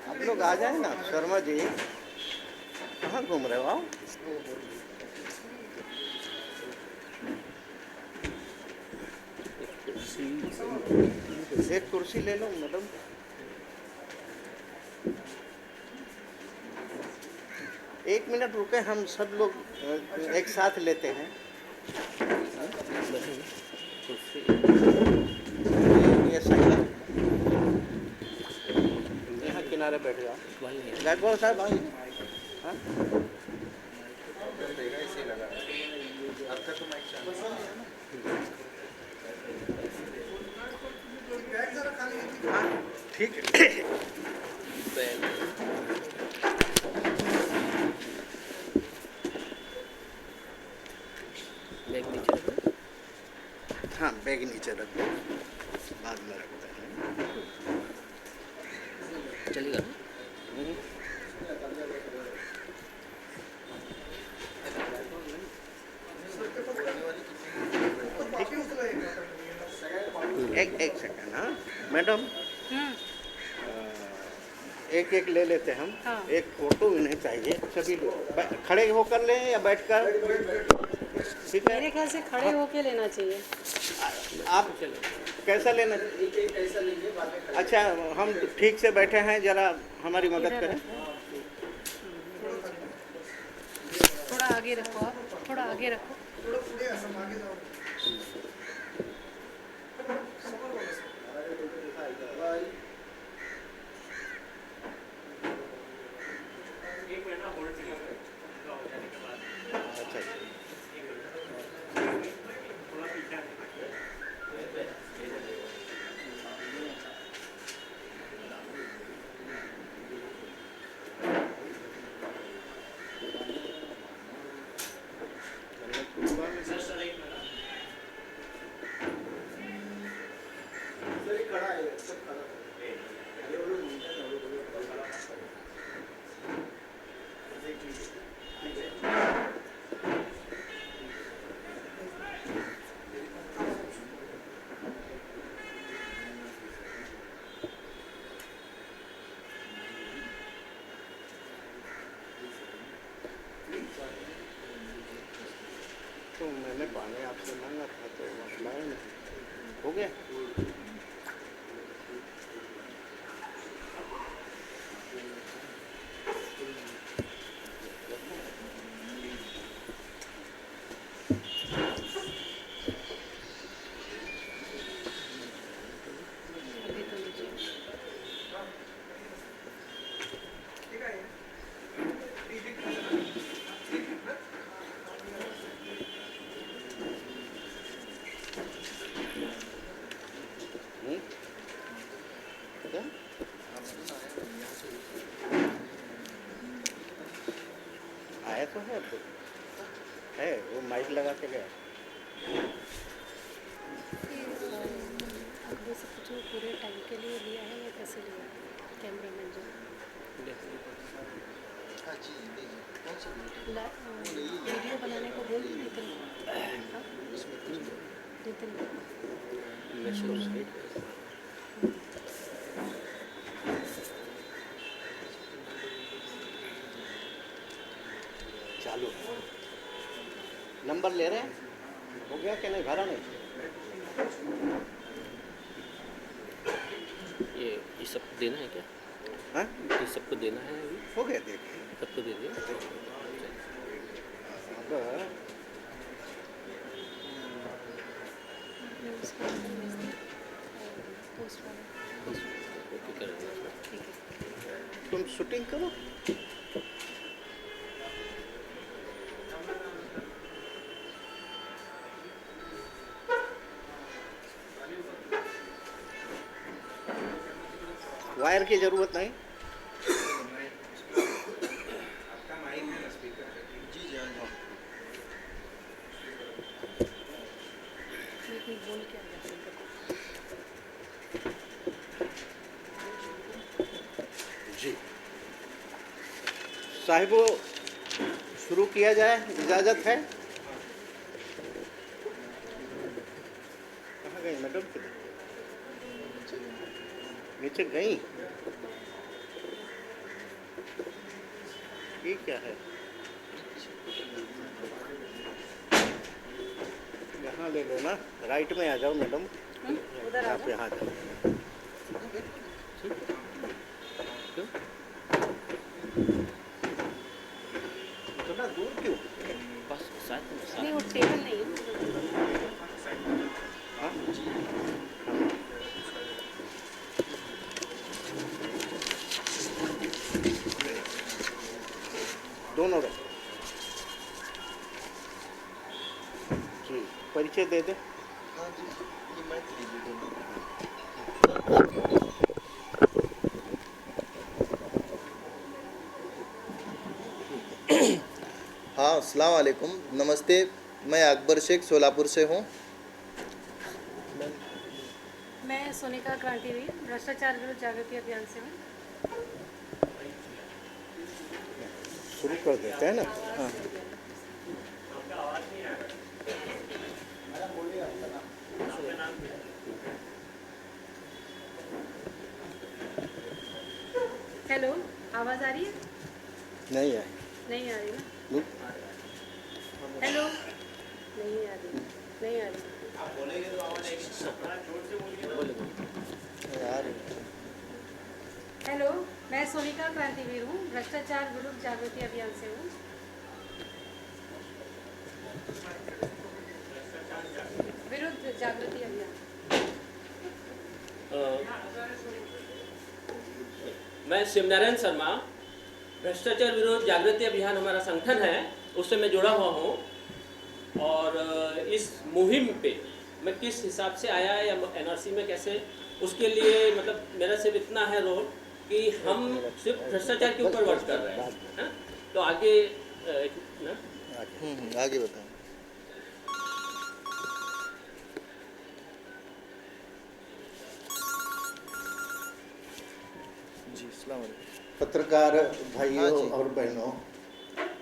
आप लोग आ जाए ना शर्मा जी, कहाँ घूम रहे हो आप? एक कुर्सी ले लो मैडम। एक मिनट रुके, हम सब लोग एक साथ लेते हैं। ये सही है, यहाँ किनारे बैठ जाओ। गायकवाड़ साहब आइए। हाँ ठीक है। हाँ बैग नीचे रख दो, बाद में रखते हैं। चलेगा। एक सेकंड। हाँ मैडम, एक एक ले लेते हैं हम। हाँ। एक फोटो इन्हें चाहिए सभी लोग, खड़े होकर लें या बैठकर? ठीक है, मेरे ख्याल से खड़े होके लेना चाहिए। आप कैसा लेना? अच्छा हम ठीक से बैठे हैं, जरा हमारी मदद करें। थोड़ा आगे रखो, आप थोड़ा आगे रखो। तो मैंने पानी आपसे मांगा था तो आप लाए नहीं, हो गया। आया तो है वो माइक लगा के गया। अगले से पूछो पूरे टाइम के लिए लिया है या कैसे लिया है कैमरामैन जो वीडियो बनाने को बोल नितिन चालू नंबर ले रहे हैं, हो गया कि नहीं? भरा नहीं? ये सबको देना है क्या? हाँ ये सबको देना है अभी? हो गया, देखिए सबको दे दिया। तुम शूटिंग करो। वायर की जरूरत नहीं। जी साहिबो, शुरू किया जाए, इजाज़त है। कहाँ गई मैडम? नीचे गई। ये क्या है? यहाँ ले लो ना, राइट में आ जाओ मैडम। उधर आ यहाँ पे जाओ। आ जाओ। क्यों? इतना दूर क्यों? बस साथ में नहीं, वो साथ टेबल नहीं है। हाँ? दोनों रहे। जी, परिचय दे दे। हाँ, अस्सलाम वालेकुम, नमस्ते। मैं अकबर शेख सोलापुर से हूँ। मैं सोनिका क्रांतिवीर भ्रष्टाचार विरुद्ध जागृति अभियान से हूँ। शुरू कर देते हैं ना। हाँ। हेलो, आवाज़ आ रही है? नहीं है। नहीं आ रही ना? नहीं। हेलो, नहीं आ रही, नहीं आ रही। यार, हेलो, मैं सोनिका क्रांतिवीर हूँ, भ्रष्टाचार विरुद्ध जागृति अभियान से हूँ। विरुद्ध जागृति अभियान। मैं शिवनारायण शर्मा, भ्रष्टाचार विरोध जागृति अभियान हमारा संगठन है, उससे मैं जुड़ा हुआ हूँ। और इस मुहिम पे मैं किस हिसाब से आया या एनआरसी में कैसे, उसके लिए मतलब मेरा सिर्फ इतना है रोल कि हम सिर्फ भ्रष्टाचार के ऊपर वर्क कर रहे हैं। तो आगे ना आगे बताएं। जी, अस्सलाम वालेकुम। पत्रकार भाइयों हाँ जी। और बहनों,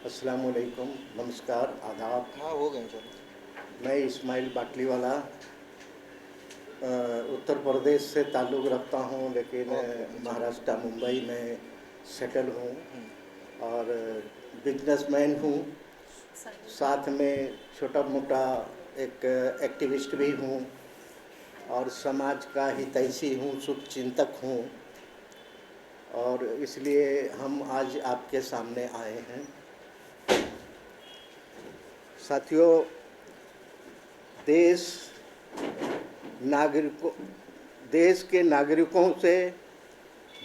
अस्सलाम वालेकुम, नमस्कार, आदाब। हाँ, हो गए चलो। मैं इस्माइल बाटलीवाला उत्तर प्रदेश से ताल्लुक़ रखता हूँ, लेकिन महाराष्ट्र मुंबई में सेटल हूँ और बिजनेसमैन हूँ। साथ में छोटा मोटा एक एक्टिविस्ट भी हूँ और समाज का हितैषी हूँ, शुभचिंतक हूँ। और इसलिए हम आज आपके सामने आए हैं। साथियों, देश के नागरिकों से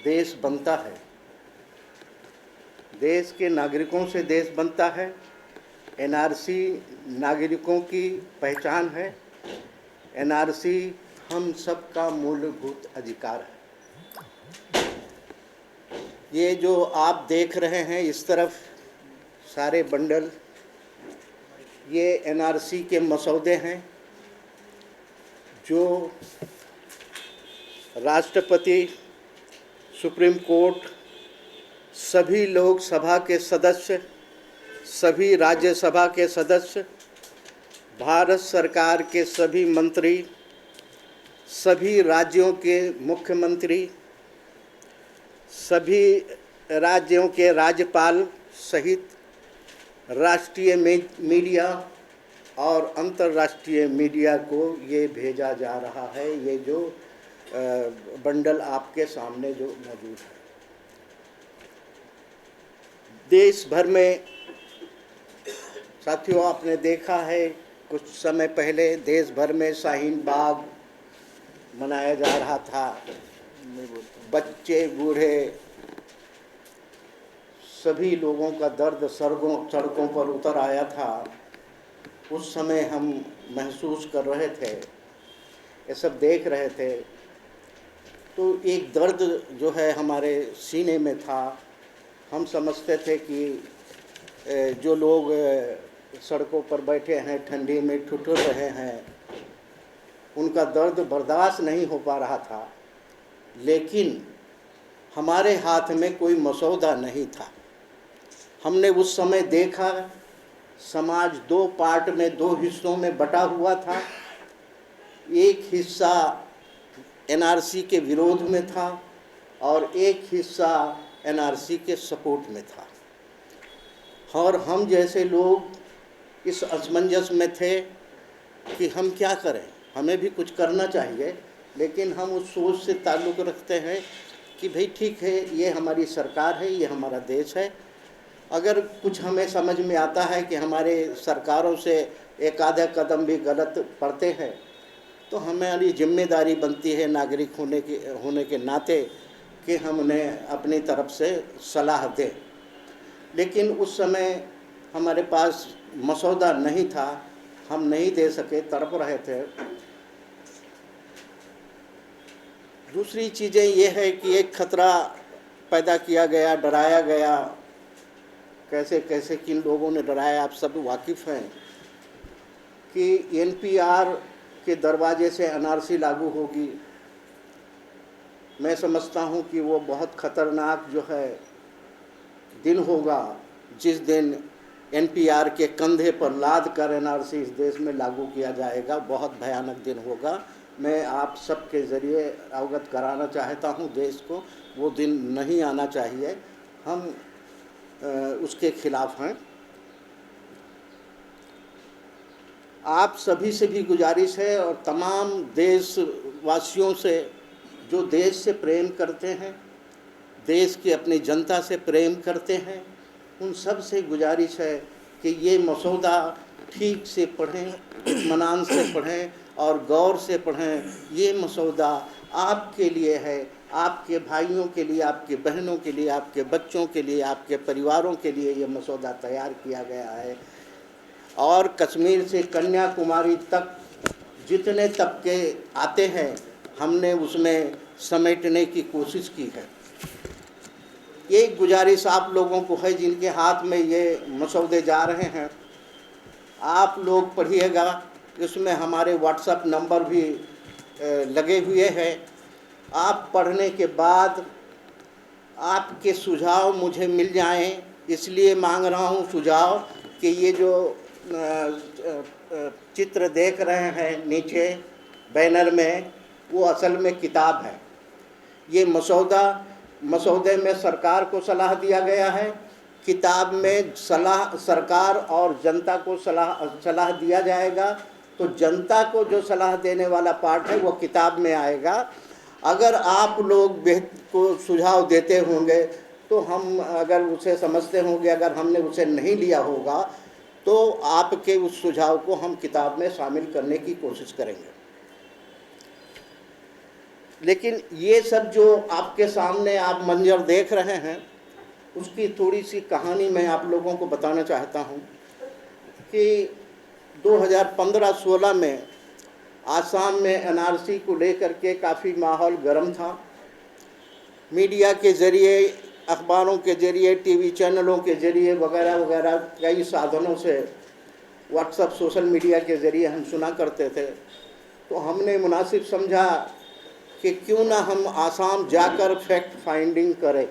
देश बनता है। देश के नागरिकों से देश बनता है। एनआरसी नागरिकों की पहचान है। एनआरसी हम सबका मूलभूत अधिकार है। ये जो आप देख रहे हैं इस तरफ सारे बंडल, ये एनआरसी के मसौदे हैं जो राष्ट्रपति, सुप्रीम कोर्ट, सभी लोकसभा के सदस्य, सभी राज्यसभा के सदस्य, भारत सरकार के सभी मंत्री, सभी राज्यों के मुख्यमंत्री, सभी राज्यों के राज्यपाल सहित राष्ट्रीय मीडिया और अंतर्राष्ट्रीय मीडिया को ये भेजा जा रहा है। ये जो बंडल आपके सामने जो मौजूद है, देश भर में साथियों आपने देखा है कुछ समय पहले देश भर में शाहीन बाग मनाया जा रहा था। बच्चे बूढ़े सभी लोगों का दर्द सड़कों पर उतर आया था। उस समय हम महसूस कर रहे थे, ये सब देख रहे थे, तो एक दर्द जो है हमारे सीने में था। हम समझते थे कि जो लोग सड़कों पर बैठे हैं, ठंडी में ठिठुर रहे हैं, उनका दर्द बर्दाश्त नहीं हो पा रहा था। लेकिन हमारे हाथ में कोई मसौदा नहीं था। हमने उस समय देखा समाज दो पार्ट में, दो हिस्सों में बटा हुआ था। एक हिस्सा एनआरसी के विरोध में था और एक हिस्सा एनआरसी के सपोर्ट में था, और हम जैसे लोग इस असमंजस में थे कि हम क्या करें, हमें भी कुछ करना चाहिए, लेकिन हम उस सोच से ताल्लुक़ रखते हैं कि भाई ठीक है, ये हमारी सरकार है, ये हमारा देश है। अगर कुछ हमें समझ में आता है कि हमारे सरकारों से एक आधा कदम भी गलत पड़ते हैं, तो हमारी जिम्मेदारी बनती है नागरिक होने के नाते कि हम उन्हें अपनी तरफ से सलाह दें। लेकिन उस समय हमारे पास मसौदा नहीं था, हम नहीं दे सके, तड़प रहे थे। दूसरी चीज़ें ये है कि एक खतरा पैदा किया गया, डराया गया। कैसे कैसे किन लोगों ने डराया, आप सब वाकिफ़ हैं कि एनपीआर के दरवाजे से एनआरसी लागू होगी। मैं समझता हूँ कि वो बहुत ख़तरनाक जो है दिन होगा, जिस दिन एनपीआर के कंधे पर लाद कर एनआरसी इस देश में लागू किया जाएगा। बहुत भयानक दिन होगा। मैं आप सबके ज़रिए अवगत कराना चाहता हूँ देश को, वो दिन नहीं आना चाहिए। हम उसके खिलाफ हैं। आप सभी से भी गुजारिश है और तमाम देशवासियों से जो देश से प्रेम करते हैं, देश की अपनी जनता से प्रेम करते हैं, उन सब से गुजारिश है कि ये मसौदा ठीक से पढ़ें, इत्मीनान से पढ़ें और गौर से पढ़ें। ये मसौदा आपके लिए है, आपके भाइयों के लिए, आपके बहनों के लिए, आपके बच्चों के लिए, आपके परिवारों के लिए ये मसौदा तैयार किया गया है। और कश्मीर से कन्याकुमारी तक जितने तबके आते हैं, हमने उसमें समेटने की कोशिश की है। ये गुजारिश आप लोगों को है जिनके हाथ में ये मसौदे जा रहे हैं, आप लोग पढ़िएगा। इसमें हमारे व्हाट्सएप नंबर भी लगे हुए हैं। आप पढ़ने के बाद आपके सुझाव मुझे मिल जाएं, इसलिए मांग रहा हूं सुझाव कि ये जो चित्र देख रहे हैं नीचे बैनर में, वो असल में किताब है। ये मसौदे में सरकार को सलाह दिया गया है, किताब में सरकार और जनता को सलाह दिया जाएगा। तो जनता को जो सलाह देने वाला पार्ट है वो किताब में आएगा। अगर आप लोग को सुझाव देते होंगे तो हम अगर उसे समझते होंगे, अगर हमने उसे नहीं लिया होगा तो आपके उस सुझाव को हम किताब में शामिल करने की कोशिश करेंगे। लेकिन ये सब जो आपके सामने आप मंजर देख रहे हैं, उसकी थोड़ी सी कहानी मैं आप लोगों को बताना चाहता हूँ कि 2015-16 में आसाम में एनआरसी को लेकर के काफ़ी माहौल गर्म था। मीडिया के ज़रिए, अखबारों के ज़रिए, टीवी चैनलों के ज़रिए वगैरह वगैरह कई साधनों से, व्हाट्सएप, सोशल मीडिया के ज़रिए हम सुना करते थे। तो हमने मुनासिब समझा कि क्यों ना हम आसाम जाकर फैक्ट फाइंडिंग करें।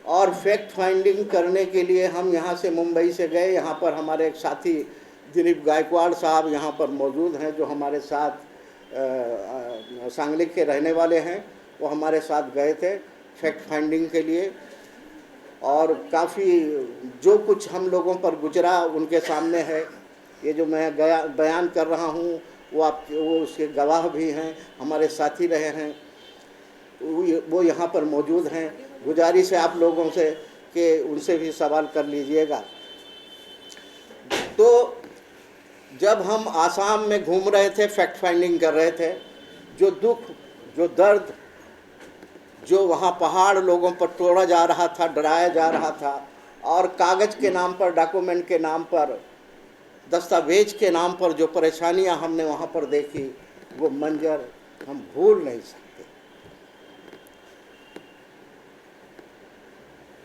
और फैक्ट फाइंडिंग करने के लिए हम यहाँ से मुंबई से गए। यहाँ पर हमारे एक साथी दिलीप गायकवाड़ साहब यहाँ पर मौजूद हैं, जो हमारे साथ सांगली के रहने वाले हैं। वो हमारे साथ गए थे फैक्ट फाइंडिंग के लिए, और काफ़ी जो कुछ हम लोगों पर गुजरा उनके सामने है। ये जो मैं बयान कर रहा हूँ वो उसके गवाह भी हैं, हमारे साथी रहे हैं, वो यहाँ पर मौजूद हैं। गुजारिश है आप लोगों से कि उनसे भी सवाल कर लीजिएगा। तो जब हम आसाम में घूम रहे थे, फैक्ट फाइंडिंग कर रहे थे, जो दुख, जो दर्द, जो वहाँ पहाड़ लोगों पर तोड़ा जा रहा था, डराया जा रहा था, और कागज़ के नाम पर, डॉक्यूमेंट के नाम पर, दस्तावेज के नाम पर जो परेशानियां हमने वहाँ पर देखी, वो मंजर हम भूल नहीं सकते।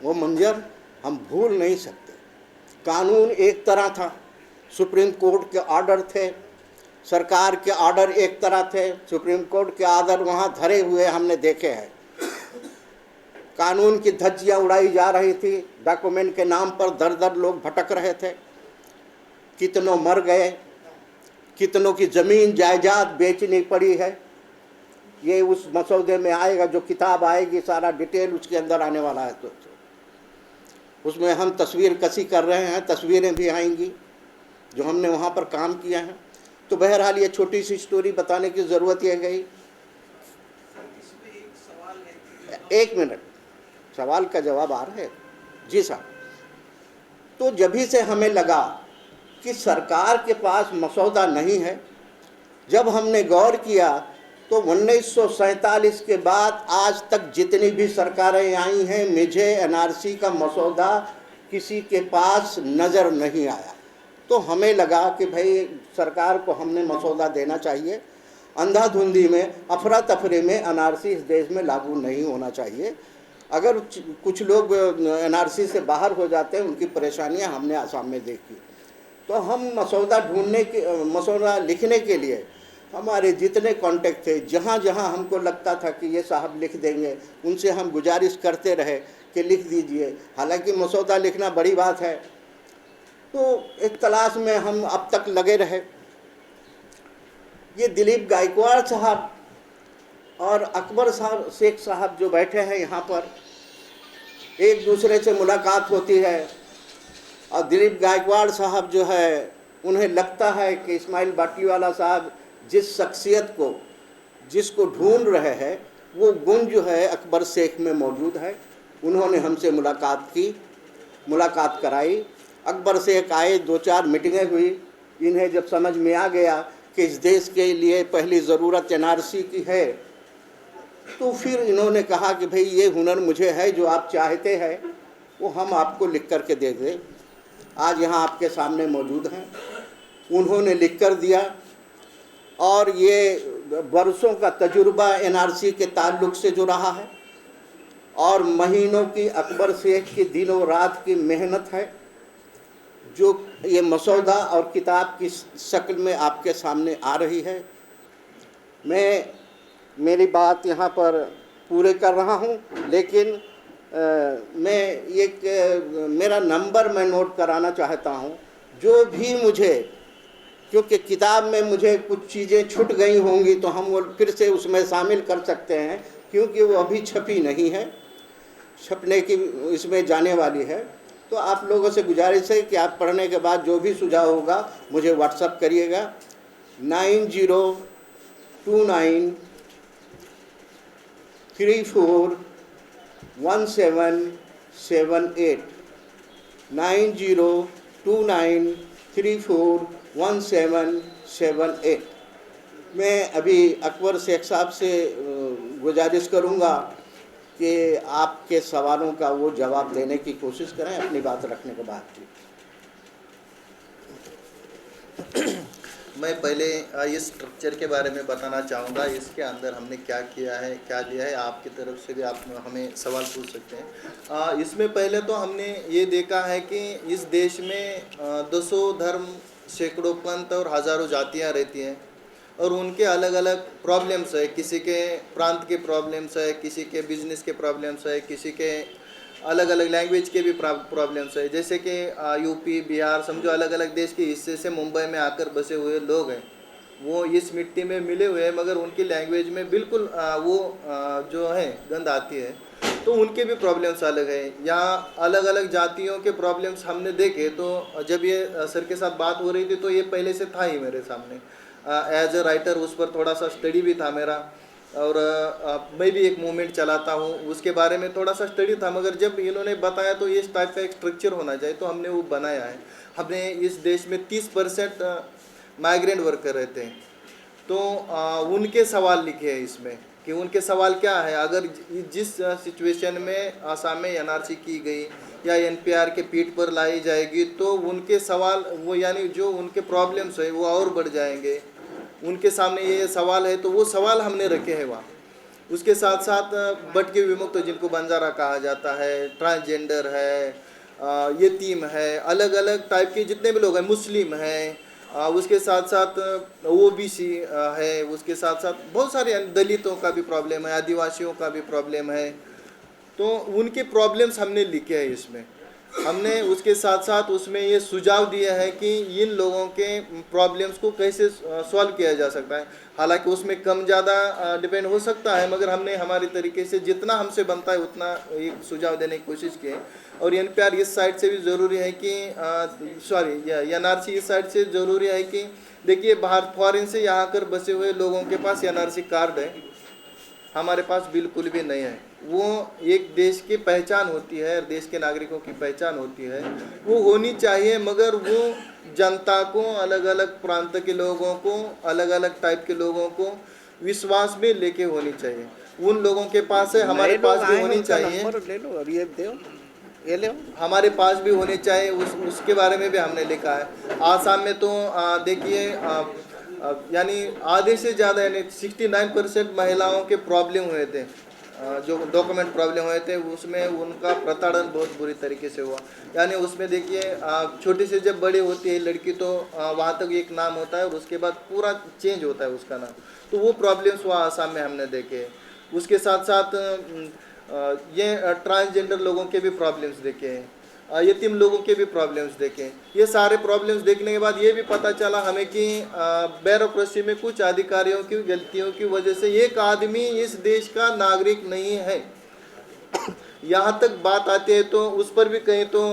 वो मंजर हम भूल नहीं सकते। कानून एक तरह था, सुप्रीम कोर्ट के ऑर्डर थे, सरकार के ऑर्डर एक तरह थे, सुप्रीम कोर्ट के ऑर्डर वहाँ धरे हुए हमने देखे हैं। कानून की धज्जियां उड़ाई जा रही थी, डॉक्यूमेंट के नाम पर दर दर लोग भटक रहे थे, कितनों मर गए, कितनों की ज़मीन जायदाद बेचनी पड़ी है। ये उस मसौदे में आएगा, जो किताब आएगी सारा डिटेल उसके अंदर आने वाला है। तो उसमें हम तस्वीर कसी कर रहे हैं, तस्वीरें भी आएंगी जो हमने वहाँ पर काम किया है। तो बहरहाल ये छोटी सी स्टोरी बताने की ज़रूरत यह गई। एक मिनट, सवाल का जवाब आ रहा है जी साहब। तो जभी से हमें लगा कि सरकार के पास मसौदा नहीं है, जब हमने गौर किया तो 1947 के बाद आज तक जितनी भी सरकारें आई हैं, मुझे एनआरसी का मसौदा किसी के पास नज़र नहीं आया। तो हमें लगा कि भाई सरकार को हमने मसौदा देना चाहिए। अंधाधुंधी में, अफरा तफरी में एनआरसी इस देश में लागू नहीं होना चाहिए। अगर कुछ लोग एनआरसी से बाहर हो जाते हैं, उनकी परेशानियां हमने आसाम में देखी। तो हम मसौदा लिखने के लिए हमारे जितने कांटेक्ट थे, जहाँ जहाँ हमको लगता था कि ये साहब लिख देंगे, उनसे हम गुजारिश करते रहे कि लिख दीजिए। हालांकि मसौदा लिखना बड़ी बात है। तो इस तलाश में हम अब तक लगे रहे। ये दिलीप गायकवाड़ साहब और अकबर शेख साहब जो बैठे हैं यहाँ पर, एक दूसरे से मुलाकात होती है और दिलीप गायकवाड़ साहब जो है, उन्हें लगता है कि इस्माइल बाटीवाला साहब जिस शख्सियत को, जिसको ढूंढ रहे हैं, वो गुण जो है अकबर शेख में मौजूद है। उन्होंने हमसे मुलाकात कराई। अकबर शेख आए, 2-4 मीटिंगें हुई। इन्हें जब समझ में आ गया कि इस देश के लिए पहली ज़रूरत एनआरसी की है, तो फिर इन्होंने कहा कि भाई ये हुनर मुझे है, जो आप चाहते हैं वो हम आपको लिख कर के दे दें। आज यहाँ आपके सामने मौजूद हैं। उन्होंने लिख कर दिया और ये बरसों का तजुर्बा एनआरसी के ताल्लुक से जो रहा है और महीनों की अकबर शेख की दिनों रात की मेहनत है, जो ये मसौदा और किताब की शक्ल में आपके सामने आ रही है। मैं मेरी बात यहाँ पर पूरे कर रहा हूँ, लेकिन मेरा नंबर मैं नोट कराना चाहता हूँ। जो भी मुझे, क्योंकि किताब में मुझे कुछ चीज़ें छूट गई होंगी तो हम वो फिर से उसमें शामिल कर सकते हैं, क्योंकि वो अभी छपी नहीं है, छपने की इसमें जाने वाली है। तो आप लोगों से गुजारिश है कि आप पढ़ने के बाद जो भी सुझाव होगा मुझे व्हाट्सअप करिएगा। 9029341778 9029341778। मैं अभी अकबर शेख साहब से गुजारिश करूँगा कि आपके सवालों का वो जवाब देने की कोशिश करें अपनी बात रखने के बाद भी। मैं पहले इस स्ट्रक्चर के बारे में बताना चाहूँगा। इसके अंदर हमने क्या किया है, क्या दिया है। आपकी तरफ से भी आप हमें सवाल पूछ सकते हैं। इसमें पहले तो हमने ये देखा है कि इस देश में दसों धर्म, सैकड़ों पंथ और हज़ारों जातियाँ रहती हैं और उनके अलग अलग प्रॉब्लम्स है। किसी के प्रांत के प्रॉब्लम्स है, किसी के बिजनेस के प्रॉब्लम्स है, किसी के अलग अलग लैंग्वेज के भी प्रॉब्लम्स है। जैसे कि यूपी, बिहार, समझो अलग अलग देश के हिस्से से मुंबई में आकर बसे हुए लोग हैं, वो इस मिट्टी में मिले हुए हैं, मगर उनकी लैंग्वेज में बिल्कुल जो है गंद आती है। तो उनके भी प्रॉब्लम्स अलग है। यहाँ अलग अलग जातियों के प्रॉब्लम्स हमने देखे। तो जब ये सर के साथ बात हो रही थी तो ये पहले से था ही मेरे सामने। एज ए राइटर उस पर थोड़ा सा स्टडी भी था मेरा, और मैं भी एक मूवमेंट चलाता हूँ, उसके बारे में थोड़ा सा स्टडी था। मगर जब इन्होंने बताया तो इस टाइप का एक स्ट्रक्चर होना चाहिए, तो हमने वो बनाया है। हमने इस देश में 30% माइग्रेंट वर्कर रहते हैं, तो उनके सवाल लिखे हैं इसमें कि उनके सवाल क्या है। अगर जिस सिचुएशन में आसाम में एनआरसी की गई या एनपीआर के पीठ पर लाई जाएगी, तो उनके सवाल वो, यानी जो उनके प्रॉब्लम्स है वो और बढ़ जाएंगे। उनके सामने ये सवाल है, तो वो सवाल हमने रखे हैं वहाँ। उसके साथ साथ भटके विमुक्त, जिनको बंजारा कहा जाता है, ट्रांसजेंडर है, यतीम है, अलग अलग टाइप के जितने भी लोग हैं, मुस्लिम हैं, उसके साथ साथ ओबीसी है, उसके साथ साथ बहुत सारे दलितों का भी प्रॉब्लम है, आदिवासियों का भी प्रॉब्लम है, तो उनकी प्रॉब्लम्स हमने लिखे हैं इसमें। हमने उसके साथ साथ उसमें ये सुझाव दिया है कि इन लोगों के प्रॉब्लम्स को कैसे सॉल्व किया जा सकता है। हालांकि उसमें कम ज़्यादा डिपेंड हो सकता है, मगर हमने हमारी तरीके से जितना हमसे बनता है उतना एक सुझाव देने की कोशिश की है। और NPR इस साइड से भी ज़रूरी है कि NRC इस साइड से ज़रूरी है कि देखिए, बाहर फॉरेन से यहाँ कर बसे हुए लोगों के पास NRC कार्ड है, हमारे पास बिल्कुल भी नहीं है। वो एक देश की पहचान होती है, देश के नागरिकों की पहचान होती है, वो होनी चाहिए, मगर वो जनता को, अलग अलग प्रांत के लोगों को, अलग अलग टाइप के लोगों को विश्वास में लेके होनी चाहिए। उन लोगों के पास है, हमारे पास भी होनी चाहिए। ले लो और ये दो, ये ले हमारे पास भी होने चाहिए, उसके बारे में भी हमने लिखा है। आसाम में तो देखिए यानी आधे से ज़्यादा यानी 69% महिलाओं के प्रॉब्लम हुए थे, जो डॉक्यूमेंट प्रॉब्लम हुए थे, उसमें उनका प्रताड़न बहुत बुरी तरीके से हुआ। यानी उसमें देखिए, छोटी से जब बड़ी होती है लड़की तो वहाँ तक एक नाम होता है और उसके बाद पूरा चेंज होता है उसका नाम। तो वो प्रॉब्लम्स वहाँ आसाम में हमने देखे। उसके साथ साथ ये ट्रांसजेंडर लोगों के भी प्रॉब्लम्स देखे हैं, यतीम लोगों के भी प्रॉब्लम्स देखे। ये सारे प्रॉब्लम्स देखने के बाद ये भी पता चला हमें कि ब्यूरोक्रेसी में कुछ अधिकारियों की गलतियों की वजह से एक आदमी इस देश का नागरिक नहीं है। यहाँ तक बात आती है तो उस पर भी कहीं तो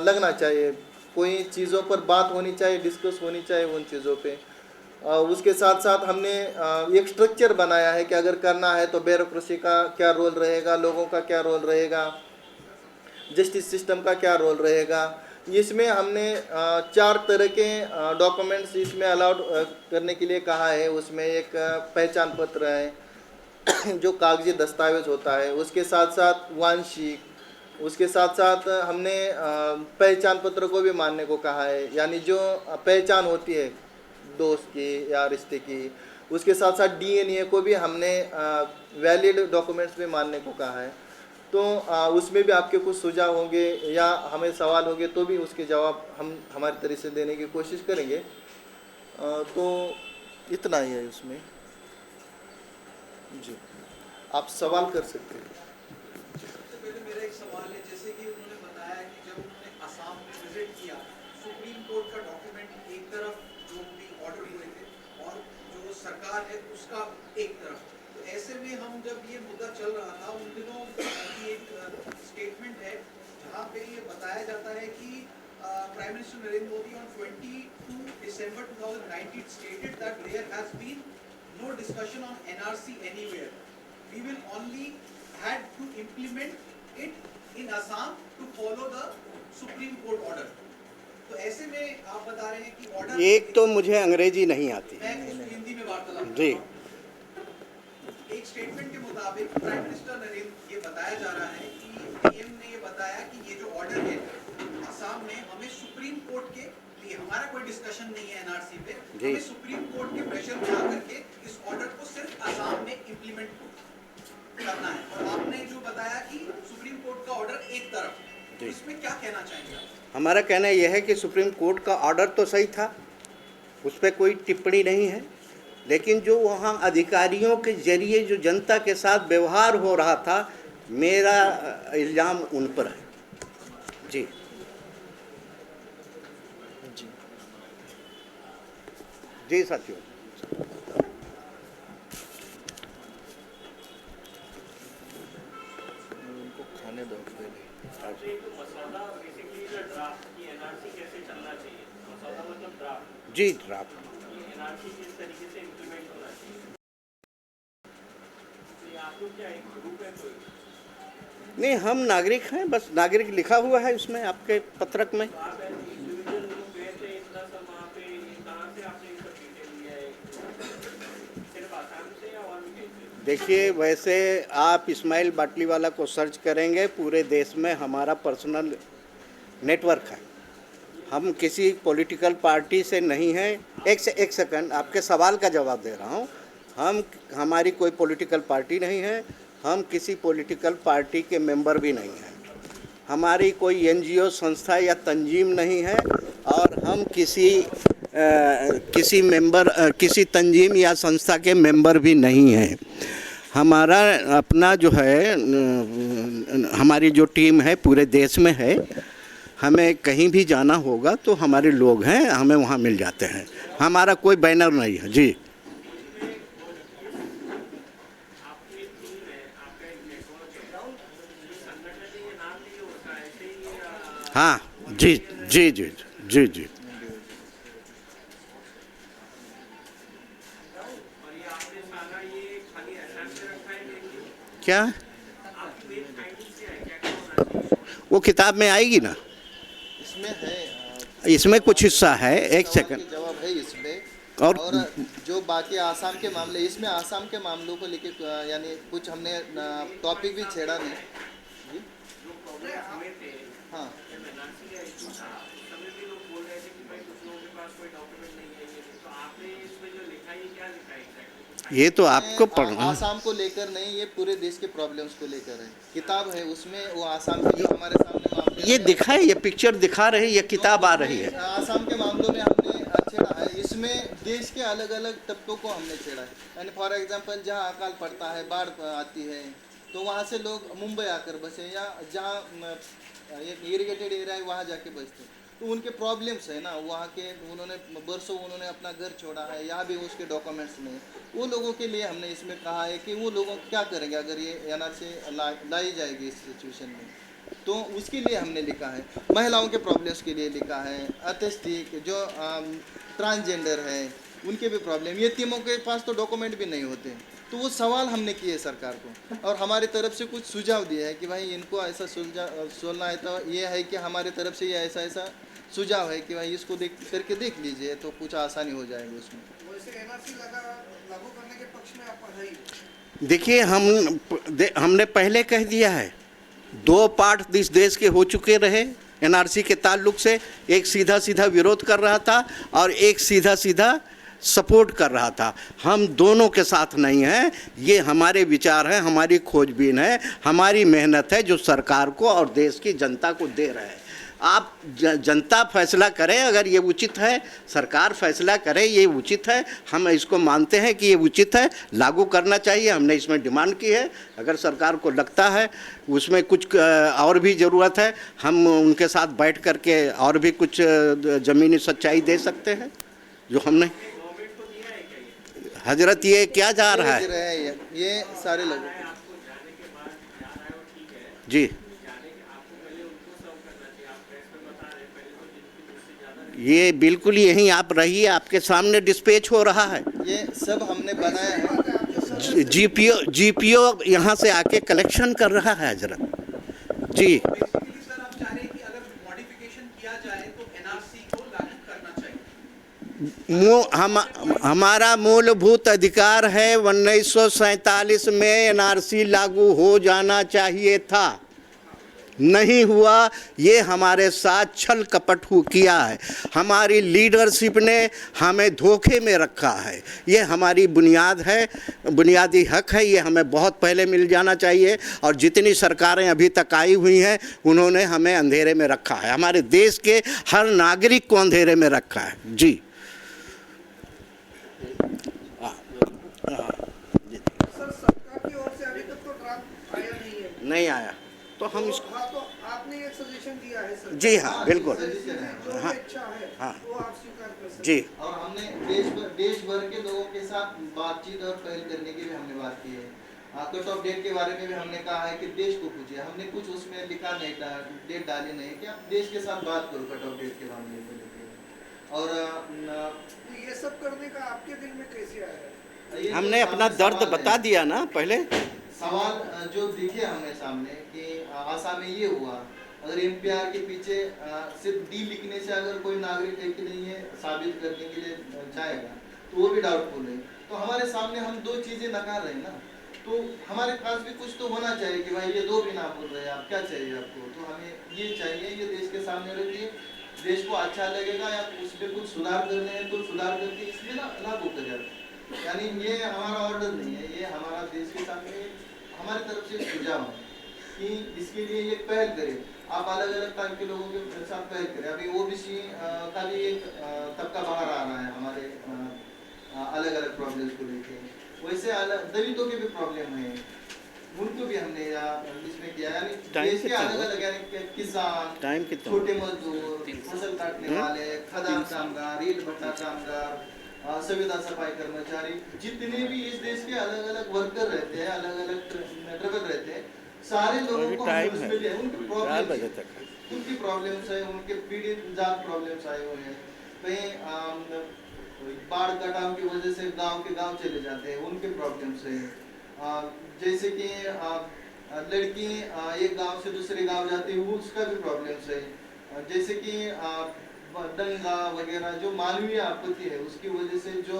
लगना चाहिए, कोई चीज़ों पर बात होनी चाहिए, डिस्कस होनी चाहिए उन चीज़ों पे। उसके साथ साथ हमने एक स्ट्रक्चर बनाया है कि अगर करना है तो ब्यूरोक्रेसी का क्या रोल रहेगा, लोगों का क्या रोल रहेगा, जस्टिस सिस्टम का क्या रोल रहेगा। इसमें हमने 4 तरह के डॉक्यूमेंट्स इसमें अलाउड करने के लिए कहा है। उसमें एक पहचान पत्र है जो कागजी दस्तावेज होता है, उसके साथ साथ वांशिक, उसके साथ साथ हमने पहचान पत्र को भी मानने को कहा है, यानी जो पहचान होती है दोस्त की या रिश्ते की। उसके साथ साथ DNA को भी हमने वैलिड डॉक्यूमेंट्स में मानने को कहा है। तो उसमें भी आपके कुछ सुझाव होंगे या हमें सवाल होंगे तो भी उसके जवाब हम हमारी तरह से देने की कोशिश करेंगे। तो इतना ही है उसमें जी, आप सवाल कर सकते हैं। सबसे पहले मेरा एक सवाल है, जैसे कि उन्होंने बताया कि जब उन्होंने असम में विजिट किया, सुप्रीम कोर्ट का डॉक्यूमेंट एक तरफ जो भी ऑर्डर हुए थे और जो सरकार है उसका एक तरफ। तो ऐसे में हम जब ये मुद्दा चल रहा था उन दिनों की एक स्टेटमेंट है जहाँ पे ये बताया जाता है कि prime minister Narendra Modi on 22 December 2019 stated that there has been no discussion on NRC anywhere. We will only had to implement it in Assam to follow the Supreme Court order. तो ऐसे में आप बता रहे हैं कि ऑर्डर, एक तो मुझे अंग्रेजी नहीं आती, मैं हिंदी में वार्तालाप जी। एक स्टेटमेंट के मुताबिक प्राइम मिनिस्टर नरेंद्र ये बताया जा रहा है कि PM ने ये बताया कि ये जो ऑर्डर है असम में, हमें सुप्रीम कोर्ट के लिए, हमारा कोई डिस्कशन नहीं है NRC पे, हमें सुप्रीम कोर्ट के प्रेशर में आकर के इस ऑर्डर को सिर्फ असम में इम्प्लीमेंट करना है। और आपने जो बताया कि सुप्रीम कोर्ट का ऑर्डर एक तरफ, इसमें क्या कहना चाहेंगे आप? हमारा कहना यह है कि सुप्रीम कोर्ट का ऑर्डर तो सही था, उस पर कोई टिप्पणी नहीं है, लेकिन जो वहाँ अधिकारियों के जरिए जो जनता के साथ व्यवहार हो रहा था, मेरा इल्ज़ाम उन पर है। जी जी साथियों, उनको खाने दो पहले। मसौदा बेसिकली ड्राफ्ट की NRC कैसे चलना चाहिए, मसौदा मतलब ड्राफ्ट, जी ड्राफ्ट NRC किस तरीके से इम्प्लीमेंट होना चाहिए। तो ये आप लोग क्या एक ग्रुप है कोई? नहीं, हम नागरिक हैं, बस नागरिक लिखा हुआ है उसमें आपके पत्रक में। तो आप इंडिविजुअल लोग गए थे इतना सब वहाँ पे, कहाँ से आपने ये सब डिटेल लिया है, सिर्फ आसाम से या और भी कहीं से? देखिए, वैसे आप इस्माइल बाटलीवाला को सर्च करेंगे, पूरे देश में हमारा पर्सनल नेटवर्क है। हम किसी पॉलिटिकल पार्टी से नहीं हैं। एक सेकंड, आपके सवाल का जवाब दे रहा हूँ। हमारी कोई पॉलिटिकल पार्टी नहीं है, हम किसी पॉलिटिकल पार्टी के मेंबर भी नहीं हैं, हमारी कोई NGO संस्था या तंजीम नहीं है, और हम किसी तंजीम या संस्था के मेंबर भी नहीं हैं। हमारा अपना जो है हमारी जो टीम है पूरे देश में है। हमें कहीं भी जाना होगा तो हमारे लोग हैं, हमें वहाँ मिल जाते हैं। हमारा कोई बैनर नहीं है जी। हाँ जी जी जी जी जी। क्या वो किताब में आएगी ना, इसमें है इसमें कुछ हिस्सा है। एक सवाल सेकंड। के जवाब है इसमें। और और जो बाकी आसाम के मामले, इसमें आसाम के मामलों को लेके यानी कुछ हमने टॉपिक भी छेड़ा नहीं जी। हाँ ये तो आपको ये पढ़ना। आसाम को लेकर नहीं, ये पूरे देश के प्रॉब्लम्स को लेकर है। किताब है उसमें वो आसाम के जो हमारे सामने मामले ये हैं, दिखाए, ये पिक्चर दिखा रहे, ये किताब आ रही है। आसाम के मामलों में हमने छेड़ा है। इसमें देश के अलग अलग तबकों को हमने छेड़ा है। यानी फॉर एग्जांपल जहाँ अकाल पड़ता है, बाढ़ आती है, तो वहाँ से लोग मुंबई आकर बसे, या जहाँ एक इरिगेटेड एरिया है वहाँ जाके बसते हैं, तो उनके प्रॉब्लम्स है ना वहाँ के। उन्होंने बरसों उन्होंने अपना घर छोड़ा है, यहाँ भी उसके डॉक्यूमेंट्स नहीं। वो लोगों के लिए हमने इसमें कहा है कि वो लोगों क्या करेंगे अगर ये एनआरसी लाई जाएगी इस सिचुएशन में, तो उसके लिए हमने लिखा है। महिलाओं के प्रॉब्लम्स के लिए लिखा है। अतिस्टिक जो ट्रांसजेंडर है उनके भी प्रॉब्लम, ये तीनों के पास तो डॉक्यूमेंट भी नहीं होते। तो वो सवाल हमने किए सरकार को, और हमारी तरफ से कुछ सुझाव दिए हैं कि भाई इनको ऐसा सुलझना है, तो ये है कि हमारी तरफ से ये ऐसा ऐसा सुझाव है कि भाई इसको करके देख लीजिए तो कुछ आसानी हो जाएगी उसमें। वैसे एनआरसी लागू करने के पक्ष में आप है ही। देखिए हमने पहले कह दिया है, 2 पार्ट इस देश के हो चुके रहे एनआरसी के ताल्लुक से। एक सीधा सीधा विरोध कर रहा था और एक सीधा सीधा सपोर्ट कर रहा था। हम दोनों के साथ नहीं हैं। ये हमारे विचार हैं, हमारी खोजबीन है, हमारी मेहनत है जो सरकार को और देश की जनता को दे रहे हैं। आप जनता फैसला करें, अगर ये उचित है, सरकार फैसला करे ये उचित है, हम इसको मानते हैं कि ये उचित है, लागू करना चाहिए। हमने इसमें डिमांड की है। अगर सरकार को लगता है उसमें कुछ और भी ज़रूरत है, हम उनके साथ बैठ करके और भी कुछ ज़मीनी सच्चाई दे सकते हैं जो हमने। हजरत ये क्या जा रहा है ये सारे लोग जी, ये बिल्कुल यहीं आप रहिए, आपके सामने डिस्पैच हो रहा है। ये सब हमने बनाया है। जीपीओ यहाँ से आके कलेक्शन कर रहा है हजरत जी। बेसिकली सर आप चाह रहे हैं कि अगर मॉडिफिकेशन किया जाए तो एनआरसी को लागू करना चाहिए। हमारा मूलभूत अधिकार है, 1947 में एनआरसी लागू हो जाना चाहिए था, नहीं हुआ। ये हमारे साथ छल कपट किया है। हमारी लीडरशिप ने हमें धोखे में रखा है। ये हमारी बुनियाद है, बुनियादी हक है। ये हमें बहुत पहले मिल जाना चाहिए। और जितनी सरकारें अभी तक आई हुई हैं उन्होंने हमें अंधेरे में रखा है, हमारे देश के हर नागरिक को अंधेरे में रखा है जी। सर सरकार की ओर से अभी तक तो ड्राफ्ट आया नहीं है। नहीं आया तो हम इसको। हाँ तो आपने एक सजेशन दिया है सर। जी हाँ बिल्कुल। जो हाँ इच्छा है हाँ वो आप स्वीकार कर सकते जी। और हमने देश भर के लोगों के साथ बातचीत और पहल करने की भी हमने बात की है। कट ऑफ डेट के बारे में भी हमने कहा है कि देश को पूछिए। हमने कुछ उसमें लिखा नहीं, डेट डाली नहीं कि आप देश के साथ बात करो कट ऑफ डेट के मामले को लेकर। और तो ये सब करने का आपके दिल में कैसे आया? हमने अपना दर्द बता दिया ना पहले। सवाल जो दिखे हमें सामने कि आसाम में ये हुआ, अगर एमपीआर के पीछे सिर्फ डी लिखने से अगर कोई नागरिक है कि नहीं है साबित करने के लिए जाएगा तो वो भी डाउटफुल है। तो हमारे सामने हम 2 चीज़ें नकार रहे हैं ना, तो हमारे पास भी कुछ तो होना चाहिए कि भाई ये 2 भी ना बोल रहे हैं, आप क्या चाहिए आपको। तो हमें ये चाहिए, ये देश के सामने रखिए, देश को अच्छा लगेगा या उस पर कुछ सुधार करने हैं तो सुधार करके इसमें ना लागू करें। यानी ये हमारा ऑर्डर नहीं है, ये हमारा देश के सामने हमारी तरफ से सुझाव है कि इसके लिए ये पहल करें। आप अलग अलग टाइप के लोगों के साथ पहल करें। अभी ओबीसी का भी एक तबका बाहर आ रहा है हमारे अलग अलग प्रॉब्लम्स को लेके। वैसे दलितों के भी प्रॉब्लम है, उनको भी हमने इसमें किया, यानी टाइम देश के कितना अलग हुआ? अलग, यानी कि किसान, टाइम कितना छोटे मजदूर, फसल काटने वाले, खदान कामगार, ईंट भट्टा कामगार, संविदा सफाई कर्मचारी, जितने भी इस देश के अलग अलग वर्कर रहते हैं, अलग अलग ट्रैवल रहते हैं, सारे लोगों को हमने टाइम है, उसमें लिया। उनकी 4 प्रॉब्लम बजे तक है। उनकी प्रॉब्लम्स है, उनके पीड़ित जात प्रॉब्लम्स आए हुए हैं। कहीं बाढ़ कटाव की वजह से गांव के गांव चले जाते हैं, उनके प्रॉब्लम्स है। जैसे कि लड़की एक गांव से दूसरे गांव जाती है, उसका भी प्रॉब्लम्स है। जैसे कि दंगा वगैरह जो मानवीय आपत्ति है, उसकी वजह से जो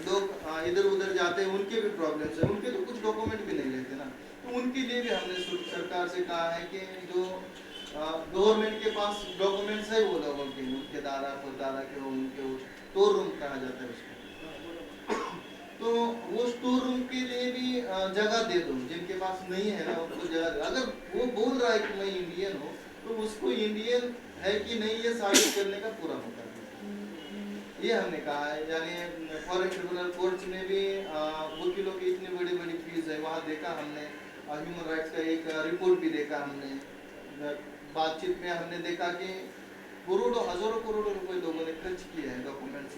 लोग इधर उधर जाते हैं, उनके भी प्रॉब्लम्स है। उनके तो कुछ डॉक्यूमेंट भी नहीं लेते ना, तो उनके लिए भी हमने सरकार से कहा है कि जो गवर्नमेंट के पास डॉक्यूमेंट्स है वो लोगों के, उनके दादा परदादा के, उनके स्टोर रूम कहा जाता है उसको, तो वो स्टोर रूम के लिए भी जगह दे दो। जिनके पास नहीं है ना, उनको जगह दे। अगर वो बोल रहा है कि मैं इंडियन हूँ, तो उसको इंडियन है कि नहीं ये साबित करने का पूरा मौका दे। ये हमने कहा है। यानी फॉरेन ट्रिब्यूनल कोर्ट्स में भी वकीलों की इतनी बड़ी बड़ी फीस है, वहाँ देखा हमने। ह्यूमन राइट्स का एक रिपोर्ट भी देखा हमने। बातचीत में हमने देखा कि करोड़ों हजारों करोड़ों रुपए लोगों ने खर्च किए हैं डॉक्यूमेंट्स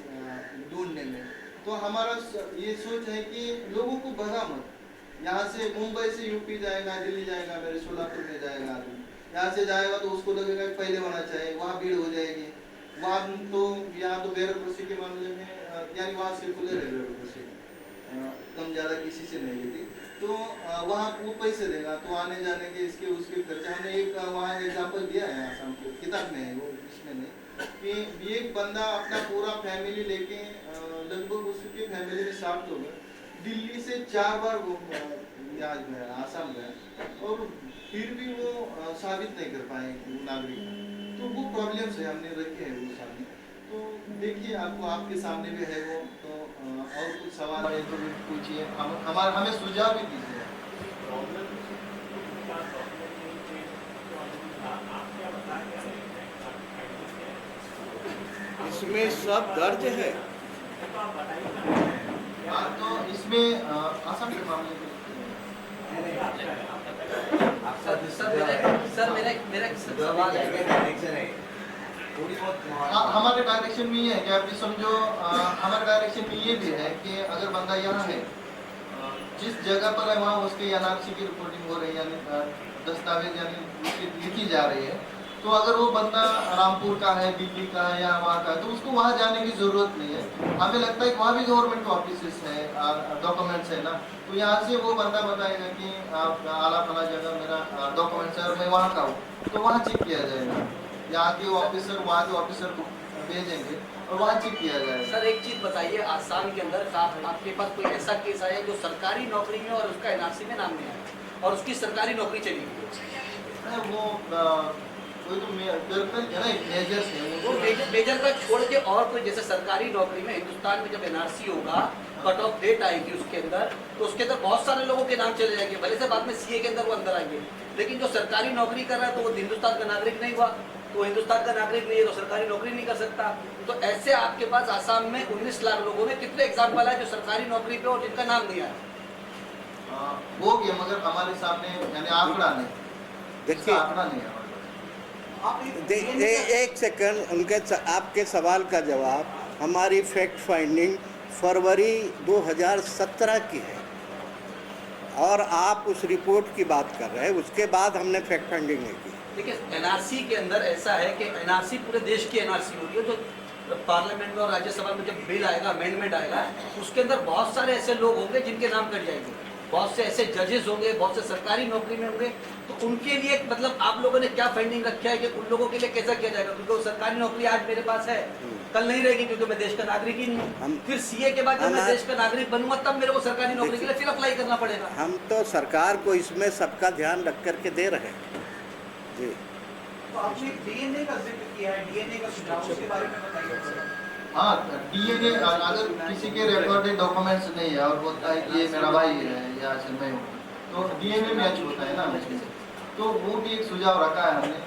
ढूंढने में। तो हमारा ये सोच है कि लोगों को भगा मत। यहाँ से मुंबई से यूपी जाएगा, दिल्ली जाएगा, मेरे सोलापुर में जाएगा आदमी, यहाँ से जाएगा तो उसको लगेगा कि पहले होना चाहिए, वहाँ भीड़ हो जाएगी। वहाँ तो यहाँ तो ब्यूरोक्रेसी के मामले में यानी वहाँ सर्कुलर है ब्यूरोक्रेसी, कम ज़्यादा किसी से नहीं लेती, तो वहाँ वो पैसे देगा, तो आने जाने के इसके उसके खर्चे। हमने एक वहाँ एग्जाम्पल दिया है आसाम के किताब में है, वो इसमें नहीं, कि एक बंदा अपना पूरा फैमिली लेके लगभग उसकी फैमिली में 7 लोग हैं, दिल्ली से 4 बार वो यहाँ गया, आसाम गया, और फिर भी वो साबित नहीं कर पाए नागरिक। तो वो प्रॉब्लम्स है, हमने रखे हैं वो सामने। तो देखिए, आपको आपके सामने भी है वो, तो और कुछ सवाल है तो भी पूछिए, हमें सुझाव भी दीजिए। इसमें सब दर्ज है। तो इसमें आसाम के मामले में सर मेरा एक सवाल है। हमारे डायरेक्शन में ये है कि आप ये समझो, हमारे डायरेक्शन में ये भी है कि अगर बंदा यहाँ है, जिस जगह पर है वहाँ उसके एनआरसी की रिपोर्टिंग हो रही है, यानी दस्तावेज यानी उसकी लिखी जा रही है, तो अगर वो बंदा रामपुर का है, दिल्ली का है या वहाँ का है, तो उसको वहाँ जाने की जरूरत नहीं है। हमें लगता है कि वहाँ भी गवर्नमेंट ऑफिस है, डॉक्यूमेंट्स है ना, तो यहाँ से वो बंदा बताएगा कि आप आला फला जगह मेरा डॉक्यूमेंट्स है और मैं वहाँ का हूँ, तो वहाँ चेक किया जाएगा। यहाँ के ऑफिसर वहाँ के ऑफिसर को भेजेंगे और वहाँ चेक किया जाएगा। सर एक चीज़ बताइए, आसाम के अंदर आपके पास कोई ऐसा केस आया जो सरकारी नौकरी में और उसका एनआरसी में नाम नहीं आया और उसकी सरकारी नौकरी चली गई? वो कोई तो मेजर है, वो मेजर का छोड़ के और कोई, जैसे सरकारी नौकरी में हिंदुस्तान में जब एनआरसी होगा, कट ऑफ डेट आएगी उसके अंदर, तो उसके अंदर बहुत सारे लोगों के नाम चले जाएंगे, भले से बाद में सीए के अंदर वो अंदर आएंगे, लेकिन जो सरकारी नौकरी कर रहा है तो वो हिंदुस्तान का नागरिक नहीं हुआ, तो हिंदुस्तान का नागरिक नहीं है तो सरकारी नौकरी नहीं कर सकता। तो ऐसे आपके पास आसाम में 19 लाख लोगों में कितने एग्जाम्पल है जो सरकारी नौकरी पे और जिनका नाम नहीं आया? वो भी, मगर हमारे सामने यानी आंकड़ा नहीं, देखिए, आंकड़ा नहीं है। एक सेकंड, उनके आपके सवाल का जवाब, हमारी फैक्ट फाइंडिंग फरवरी 2017 की है और आप उस रिपोर्ट की बात कर रहे हैं, उसके बाद हमने फैक्ट फाइंडिंग नहीं की। देखिए, एनआरसी के अंदर ऐसा है कि एनआरसी पूरे देश की एनआरसी होगी है, जो पार्लियामेंट में और राज्यसभा में जब बिल आएगा, अमेंडमेंट आएगा, उसके अंदर बहुत सारे ऐसे लोग होंगे जिनके नाम कट जाएंगे, बहुत से ऐसे जजेस होंगे, बहुत से सरकारी नौकरी में होंगे, तो उनके लिए मतलब आप लोगों ने क्या फंडिंग रखा है कि उन लोगों के लिए कैसा किया जाएगा? क्योंकि वो सरकारी नौकरी आज मेरे पास है, कल नहीं रहेगी क्योंकि मैं देश का नागरिक ही नहीं हूँ। फिर सीए के बाद जब मैं देश का नागरिक बनूंगा तब मेरे को सरकारी नौकरी के लिए फिर अप्लाई करना पड़ेगा। हम तो सरकार को इसमें सबका ध्यान रख करके दे रहे हैं जी। तो आपने डीएनए का जिक्र किया है, डीएनए का सुझाव, उसके बारे में बताइए। हाँ, डीएनए अगर किसी के रिकॉर्डेड डॉक्यूमेंट्स नहीं है और बोलता है कि ये मेरा भाई है या से मैं हूँ, तो डीएनए मैच होता है ना उसमें, तो वो भी एक सुझाव रखा है हमने।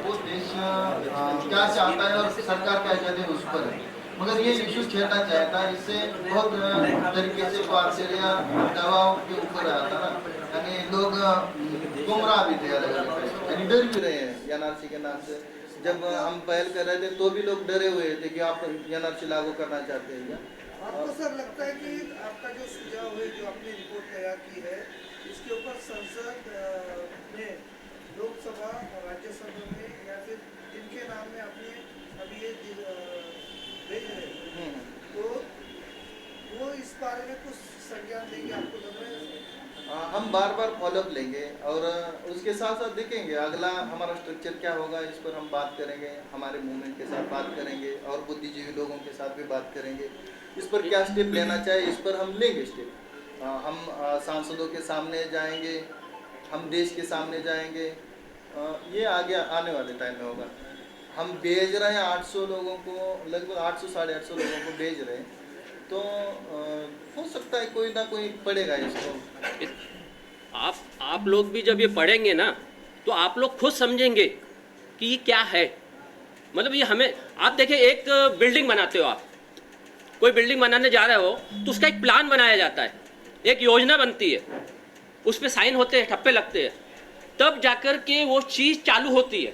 वो देश क्या चाहता है और सरकार क्या चाहती है उस पर है। मगर ये इशू छेड़ना चाहता है, इससे बहुत तरीके से पार्सलिया दवाओं के ऊपर आया था ना, यानी लोग गुमराह भी थे अलग अलग, यानी डर भी रहे हैं एनआरसी के नाम से। जब हम पहल कर रहे थे तो भी लोग डरे हुए थे कि आप एनआरसी लागू करना चाहते हैं क्या। आपको सर लगता है कि आपका जो सुझाव है, जो आपने रिपोर्ट तैयार की है, इसके ऊपर संसद में, लोकसभा और राज्यसभा में, या फिर जिनके नाम में आपने अभी ये भेज रहे हैं, तो वो इस बारे में कुछ संज्ञान देंगे, आपको लग रहा है? हम बार बार फॉलोअप लेंगे और उसके साथ साथ देखेंगे अगला हमारा स्ट्रक्चर क्या होगा, इस पर हम बात करेंगे, हमारे मूवमेंट के साथ बात करेंगे और बुद्धिजीवी लोगों के साथ भी बात करेंगे, इस पर क्या स्टेप लेना चाहिए, इस पर हम लेंगे स्टेप। हम सांसदों के सामने जाएंगे, हम देश के सामने जाएंगे, ये आगे आने वाले टाइम में होगा। हम भेज रहे हैं 800 लोगों को, लगभग 800 साढ़े 800 लोगों को भेज रहे हैं, तो हो सकता है कोई ना कोई पढ़ेगा इसको। आप लोग भी जब ये पढ़ेंगे ना तो आप लोग खुद समझेंगे कि ये क्या है। मतलब ये हमें, आप देखिए एक बिल्डिंग बनाते हो, आप कोई बिल्डिंग बनाने जा रहे हो तो उसका एक प्लान बनाया जाता है, एक योजना बनती है, उस पर साइन होते हैं, ठप्पे लगते हैं, तब जाकर के वो चीज़ चालू होती है,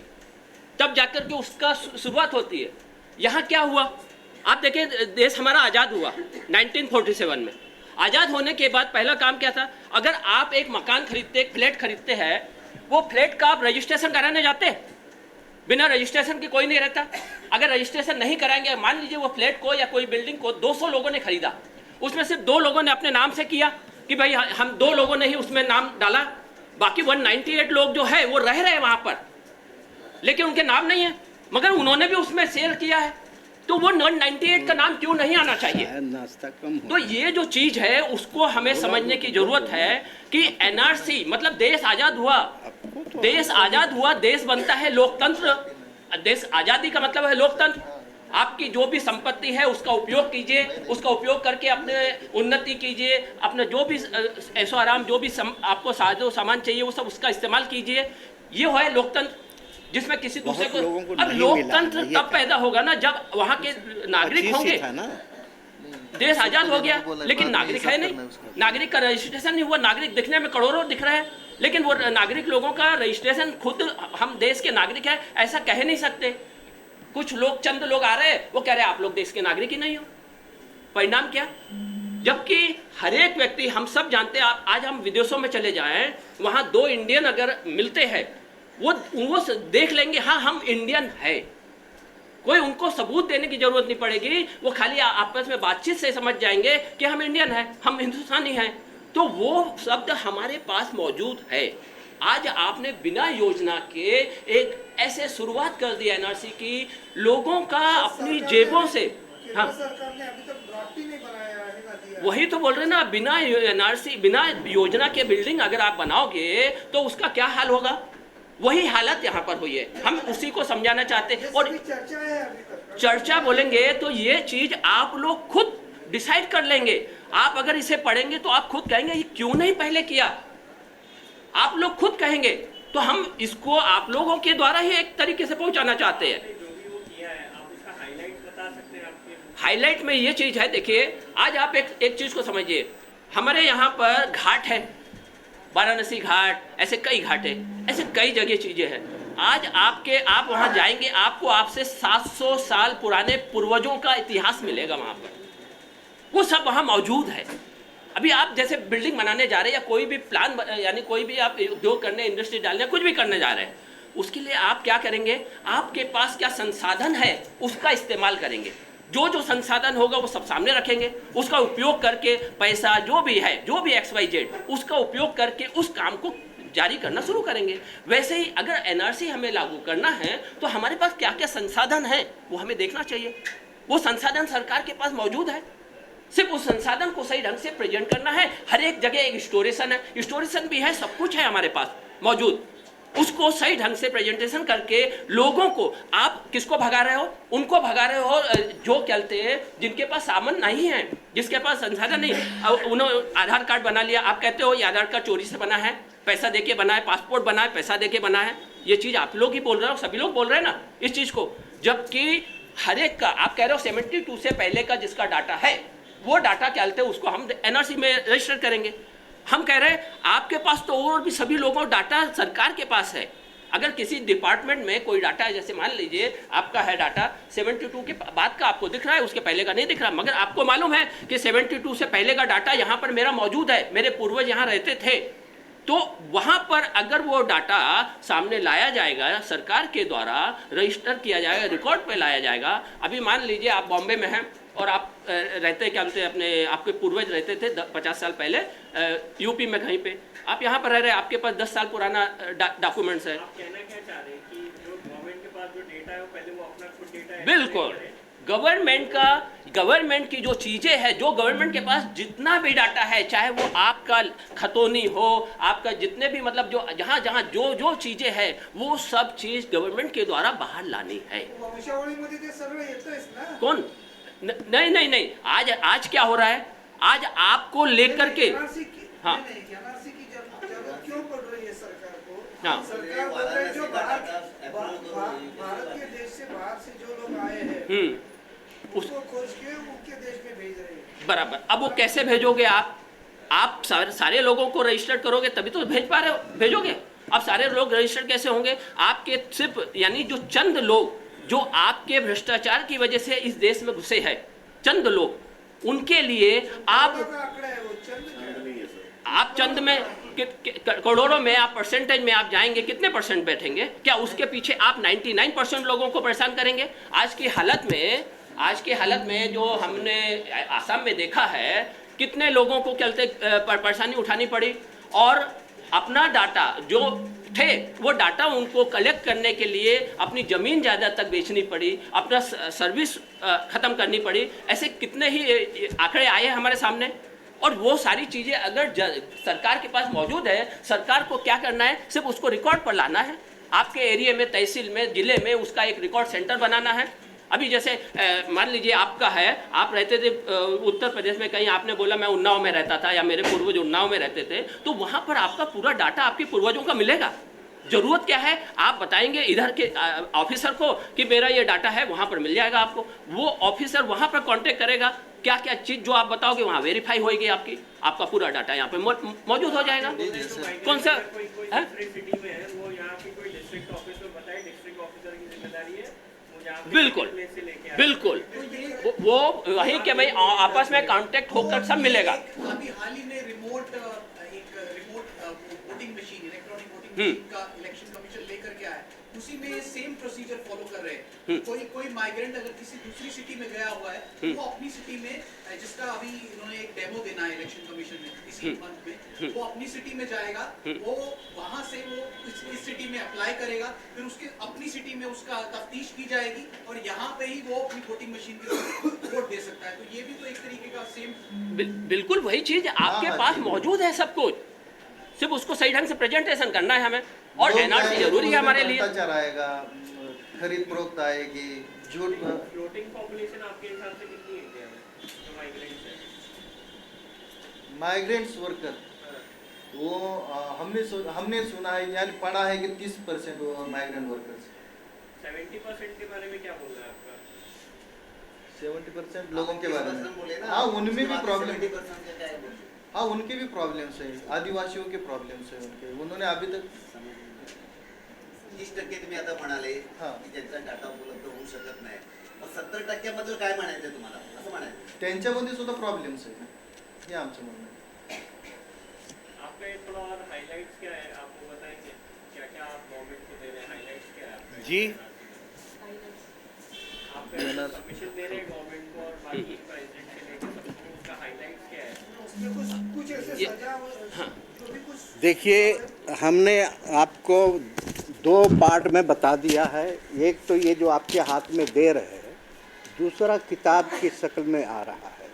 तब जाकर के उसका शुरुआत होती है। यहाँ क्या हुआ, आप देखें, देश हमारा आज़ाद हुआ 1947 में। आज़ाद होने के बाद पहला काम क्या था, अगर आप एक मकान खरीदते, एक फ्लैट खरीदते हैं, वो फ्लैट का आप रजिस्ट्रेशन कराने जाते हैं, बिना रजिस्ट्रेशन के कोई नहीं रहता। अगर रजिस्ट्रेशन नहीं कराएंगे, मान लीजिए वो फ्लैट को या कोई बिल्डिंग को 200 लोगों ने खरीदा, उसमें सिर्फ 2 लोगों ने अपने नाम से किया कि भाई हम 2 लोगों ने ही उसमें नाम डाला, बाकी 198 लोग जो है वो रह रहे हैं वहाँ पर, लेकिन उनके नाम नहीं है, मगर उन्होंने भी उसमें शेयर किया है, तो वो 198 का नाम क्यों नहीं आना चाहिए। तो ये जो चीज है उसको हमें समझने की जरूरत है कि एनआरसी मतलब देश आजाद हुआ, देश आजाद हुआ, देश बनता है लोकतंत्र, देश आजादी का मतलब है लोकतंत्र। आपकी जो भी संपत्ति है उसका उपयोग कीजिए, उसका उपयोग करके अपने उन्नति कीजिए, अपने जो भी ऐशो आराम, जो भी आपको साजो सामान चाहिए वो सब उसका इस्तेमाल कीजिए। ये है लोकतंत्र, जिसमें किसी दूसरे को, अब लोकतंत्र तब पैदा होगा ना जब वहाँ के नागरिक होंगे। देश आजाद हो गया लेकिन नागरिक है नहीं, नागरिक का रजिस्ट्रेशन नहीं हुआ। नागरिक दिखने में करोड़ों दिख रहे हैं, लेकिन वो नागरिक लोगों का रजिस्ट्रेशन, खुद हम देश के नागरिक हैं ऐसा कह नहीं सकते। कुछ लोग, चंद लोग आ रहे हैं, वो कह रहे हैं आप लोग देश के नागरिक ही नहीं हो। परिणाम क्या, जबकि हर एक व्यक्ति, हम सब जानते हैं, आज हम विदेशों में चले जाएं, वहाँ 2 इंडियन अगर मिलते हैं, वो देख लेंगे हाँ हम इंडियन है, कोई उनको सबूत देने की जरूरत नहीं पड़ेगी, वो खाली आपस में बातचीत से समझ जाएंगे कि हम इंडियन हैं, हम हिंदुस्तानी हैं। तो वो शब्द हमारे पास मौजूद है। आज आपने बिना योजना के एक ऐसे शुरुआत कर दी एनआरसी की, लोगों का अपनी जेबों से, हाँ सरकार ने अभी तक ड्राफ्ट ही नहीं बनाया है, ना दिया। वही तो बोल रहे ना, बिना एनआरसी, बिना योजना के बिल्डिंग अगर आप बनाओगे तो उसका क्या हाल होगा, वही हालत यहाँ पर हुई है। हम उसी को समझाना चाहते हैं। और चर्चा है अभी तक, चर्चा बोलेंगे तो ये चीज आप लोग खुद डिसाइड कर लेंगे। आप अगर इसे पढ़ेंगे तो आप खुद कहेंगे ये क्यों नहीं पहले किया, आप लोग खुद कहेंगे। तो हम इसको आप लोगों के द्वारा ही एक तरीके से पहुंचाना चाहते हैं। हाईलाइट में ये चीज है, देखिए आज आप एक चीज को समझिए, हमारे यहाँ पर घाट है, वाराणसी घाट, ऐसे कई घाट है, ऐसे कई जगह चीजें हैं। आज आप वहां जाएंगे, आपको आपसे 700 साल पुराने पूर्वजों का इतिहास मिलेगा वहां पर, वो सब वहां मौजूद है। अभी आप जैसे बिल्डिंग बनाने जा रहे हैं या कोई भी प्लान, यानी कोई भी आप उद्योग करने, इंडस्ट्री डालने, कुछ भी करने जा रहे हैं, उसके लिए आप क्या करेंगे, आपके पास क्या संसाधन है उसका इस्तेमाल करेंगे। जो जो संसाधन होगा वो सब सामने रखेंगे, उसका उपयोग करके पैसा जो भी है, जो भी XYZ, उसका उपयोग करके उस काम को जारी करना शुरू करेंगे। वैसे ही अगर एनआरसी हमें लागू करना है तो हमारे पास क्या क्या संसाधन है वो हमें देखना चाहिए। वो संसाधन सरकार के पास मौजूद है, सिर्फ उस संसाधन को सही ढंग से प्रेजेंट करना है। हर एक जगह एक स्टोरेशन है, स्टोरेशन भी है, सब कुछ है हमारे पास मौजूद, उसको सही ढंग से प्रेजेंटेशन करके लोगों को, आप किसको भगा रहे हो, उनको भगा रहे हो जो कहते हैं जिनके पास सामान नहीं है, जिसके पास संसाधन नहीं। उन्होंने आधार कार्ड बना लिया, आप कहते हो ये आधार कार्ड चोरी से बना है, पैसा देके बना है, पासपोर्ट बना है, पैसा देके बना है। ये चीज आप लोग ही बोल रहे हो, सभी लोग बोल रहे हैं ना इस चीज को, जबकि हर एक का आप कह रहे हो 72 से पहले का जिसका डाटा है वो डाटा क्या कहते हैं उसको हम एनआरसी में रजिस्टर करेंगे। हम कह रहे हैं आपके पास तो और भी सभी लोगों डाटा सरकार के पास है। अगर किसी डिपार्टमेंट में कोई डाटा है, जैसे मान लीजिए आपका है डाटा 72 के बाद का आपको दिख रहा है, उसके पहले का नहीं दिख रहा, मगर आपको मालूम है कि 72 से पहले का डाटा यहाँ पर मेरा मौजूद है, मेरे पूर्वज यहाँ रहते थे, तो वहाँ पर अगर वो डाटा सामने लाया जाएगा, सरकार के द्वारा रजिस्टर किया जाएगा, रिकॉर्ड पे लाया जाएगा। अभी मान लीजिए आप बॉम्बे में हैं और आप रहते क्या बोलते हैं अपने आपके पूर्वज रहते थे 50 साल पहले यूपी में कहीं पे, आप यहाँ पर रह रहे हैं, आपके पास 10 साल पुराना डॉक्यूमेंट्स है। आप कहना क्या चाह रहे हैं कि जो गवर्नमेंट के पास जो डेटा है वो पहले वो अपना खुद डेटा है, बिल्कुल गवर्नमेंट की जो चीज़ें हैं, जो गवर्नमेंट के पास जितना भी डाटा है, चाहे वो आपका खतौनी हो, आपका जितने भी मतलब जो जहाँ जहाँ जो जो चीज़ें हैं, वो सब चीज़ गवर्नमेंट के द्वारा बाहर लानी है। वंशावळीमध्ये ते सर्व येतंच ना। कौन नहीं, आज क्या हो रहा है, आज आपको लेकर के हाँ एनआरसी की जरूरत क्यों पड़ रही है सरकार को? हाँ सरकार बोल रही है जो भारत के देश से बाहर से जो लोग आए हैं उसको खोज के उनके देश में भेज रहे हैं। बराबर। अब वो कैसे भेजोगे आप सारे लोगों को रजिस्टर करोगे तभी तो भेजोगे। अब सारे लोग रजिस्टर कैसे होंगे? आपके सिर्फ यानी जो चंद लोग जो आपके भ्रष्टाचार की वजह से इस देश में घुसे हैं, चंद लोग, उनके लिए आप चंद में करोड़ों में आप परसेंटेज में आप जाएंगे, कितने परसेंट बैठेंगे? क्या उसके पीछे आप 99% लोगों को परेशान करेंगे? आज की हालत में जो हमने आसाम में देखा है, कितने लोगों को चलते परेशानी उठानी पड़ी और अपना डाटा जो थे वो डाटा उनको कलेक्ट करने के लिए अपनी ज़मीन जायदाद तक बेचनी पड़ी, अपना सर्विस ख़त्म करनी पड़ी। ऐसे कितने ही आंकड़े आए हैं हमारे सामने। और वो सारी चीज़ें अगर सरकार के पास मौजूद है, सरकार को क्या करना है, सिर्फ उसको रिकॉर्ड पर लाना है। आपके एरिया में, तहसील में, ज़िले में उसका एक रिकॉर्ड सेंटर बनाना है। अभी जैसे मान लीजिए आपका है, आप रहते थे उत्तर प्रदेश में, कहीं आपने बोला मैं उन्नाव में रहता था या मेरे पूर्वज उन्नाव में रहते थे, तो वहाँ पर आपका पूरा डाटा आपके पूर्वजों का मिलेगा। ज़रूरत क्या है, आप बताएंगे इधर के ऑफिसर को कि मेरा ये डाटा है, वहाँ पर मिल जाएगा आपको। वो ऑफिसर वहाँ पर कांटेक्ट करेगा, क्या क्या चीज़ जो आप बताओगे वहाँ वेरीफाई होएगी, आपका पूरा डाटा यहाँ पे मौजूद हो जाएगा। कौन सा बिल्कुल वो वहीं के भाई आपस में कांटेक्ट होकर सब मिलेगा। अभी हाल ही में remote voting machine, electronic voting machine का इलेक्शन कमीशन लेकर के आया, उसी में सेम प्रोसीजर फॉलो कर रहे हैं। कोई माइग्रेंट अगर किसी दूसरी सिटी में गया हुआ है, वो अपनी सिटी में, जिसका अभी इन्होंने एक डेमो देना है इलेक्शन कमीशन में इसी मंथ में, वो अपनी सिटी में जाएगा, वो वहां से वो इस सिटी में अप्लाई करेगा, फिर उसके अपनी सिटी में उसका तफ्तीश की जाएगी और यहाँ पे ही वो अपनी वोटिंग मशीन की वोट दे सकता है। तो ये भी तो एक तरीके का सेम बिल्कुल वही चीज आपके पास मौजूद है सब कुछ, सिर्फ उसको सही ढंग से प्रेजेंटेशन करना है हमें। और एनआरसी जरूरी है हमारे लिए। आएगा, खरीद फरोख्त आएगी, झूठ फ्लोटिंग पॉपुलेशन आपके हिसाब से कितनी है इंडिया में जो माइग्रेंट्स है? माइग्रेंट्स वर्कर वो हमने सुना है यानी पढ़ा है कि 30% माइग्रेंट वर्कर्स। 70% के बारे में क्या बोल रहा है आपका? 70% लोगों के बारे में, हाँ उनमें भी प्रॉब्लम, हाँ उनके भी प्रॉब्लम्स है, आदिवासियों के प्रॉब्लम्स है उनके, उन्होंने अभी तक 30% तुम्ही आता म्हणाले की ज्यांचा डाटा उपलब्ध होऊ शकत नाही, मग 70% काय म्हणायचं तुम्हाला? असं म्हणायचं त्यांच्यामध्ये सुद्धा प्रॉब्लेम्स आहे, हे आमचं म्हणणं आहे। आपका ये थोड़ा और हाइलाइट्स क्या है, आपको बताएंगे क्या क्या आप गवर्नमेंट को दे रहे हैं, हाइलाइट्स क्या है जी? आप कमीशन दे रहे हैं गवर्नमेंट को और बाकी प्रेसिडेंट से लेकर सबको, उसका हाइलाइट्स क्या है? कुछ ऐसे सजा देखिए, हमने आपको 2 पार्ट में बता दिया है। एक तो ये जो आपके हाथ में दे रहे हैं, दूसरा किताब की शक्ल में आ रहा है।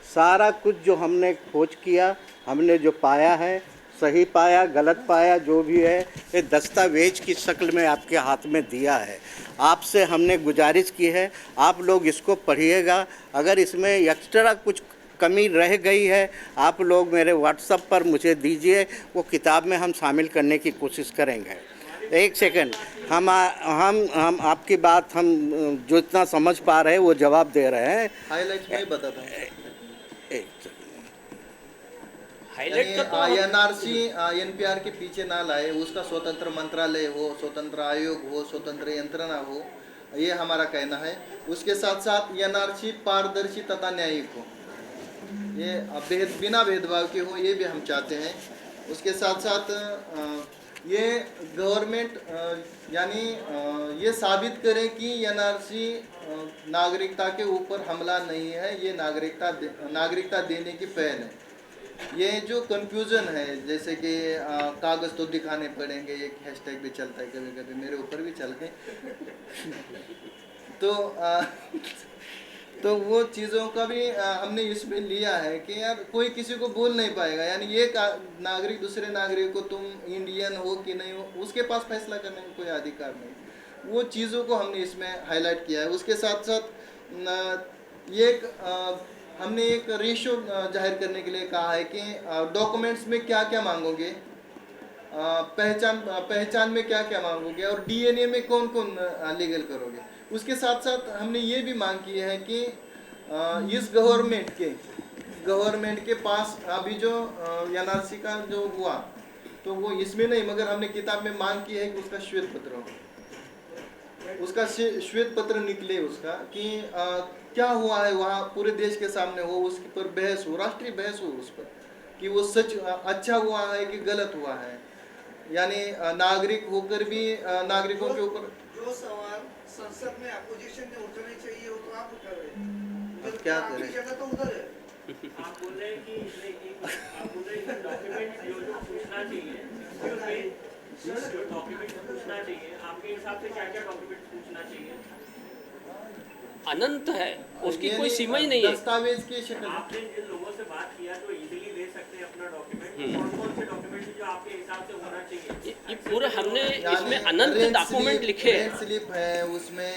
सारा कुछ जो हमने खोज किया, हमने जो पाया है, सही पाया गलत पाया जो भी है, ये दस्तावेज की शक्ल में आपके हाथ में दिया है। आपसे हमने गुजारिश की है आप लोग इसको पढ़िएगा। अगर इसमें एक्स्ट्रा कुछ कमी रह गई है, आप लोग मेरे व्हाट्सएप पर मुझे दीजिए, वो किताब में हम शामिल करने की कोशिश करेंगे। एक सेकंड, हम आपकी बात हम जो इतना समझ पा रहे हैं वो जवाब दे रहे हैं। हाईलाइट में बताता हूँ। एक सेकंड। हाईलाइट का तो एनआरसी एनपीआर के पीछे ना लाए, उसका स्वतंत्र मंत्रालय हो, स्वतंत्र आयोग हो, स्वतंत्र यंत्रणा हो, ये हमारा कहना है। उसके साथ साथ एनआरसी पारदर्शी तथा न्यायिक हो, ये बिना भेदभाव के हो, ये भी हम चाहते हैं। उसके साथ साथ ये गवर्नमेंट यानी ये साबित करे कि एनआरसी नागरिकता के ऊपर हमला नहीं है, ये नागरिकता देने की पहल है। ये जो कंफ्यूजन है, जैसे कि कागज़ तो दिखाने पड़ेंगे, एक हैशटैग भी चलता है कभी कभी, मेरे ऊपर भी चल है तो वो चीज़ों का भी हमने इसमें लिया है कि यार कोई किसी को बोल नहीं पाएगा, यानी एक नागरिक दूसरे नागरिक को तुम इंडियन हो कि नहीं हो उसके पास फैसला करने का कोई अधिकार नहीं। वो चीज़ों को हमने इसमें हाईलाइट किया है। उसके साथ साथ हमने एक रेशो जाहिर करने के लिए कहा है कि डॉक्यूमेंट्स में क्या क्या मांगोगे, पहचान में क्या क्या मांगोगे, और डीएनए में कौन कौन लीगल करोगे। उसके साथ साथ हमने ये भी मांग की है कि इस गवर्नमेंट के पास अभी जो एनआरसी का जो हुआ तो वो इसमें नहीं, मगर हमने किताब में मांग की है कि उसका श्वेत पत्र हो, उसका श्वेत पत्र निकले उसका कि क्या हुआ है वहाँ पूरे देश के सामने हो, उसके पर बहस हो, राष्ट्रीय बहस हो उस पर कि वो सच अच्छा हुआ है कि गलत हुआ है। यानी नागरिक होकर भी नागरिकों के ऊपर जो सवाल संसद में अपोजिशन ने उठाने चाहिए वो तो आप उठा रहे हैं, क्या आपकी करें? जगह तो उधर है। आप बोल रहे हैं कि आप बोल रहे हैं डॉक्यूमेंट जो पूछना चाहिए, जो डॉक्यूमेंट पूछना चाहिए, आपके हिसाब से क्या क्या डॉक्यूमेंट पूछना चाहिए? अनंत है, उसकी यानी कोई सीमा ही नहीं है। दस्तावेज की शक्ल। आपने जिन लोगों से बात किया जो इजीली दे सकते हैं अपना डॉक्यूमेंट, कौन कौन से डॉक्यूमेंट जो आपके हिसाब से होना चाहिए? ये पूरे हमने इसमें यानी अनंत रेंट डॉक्यूमेंट स्लिप- लिखे हैं। रेंट स्लिप है, उसमें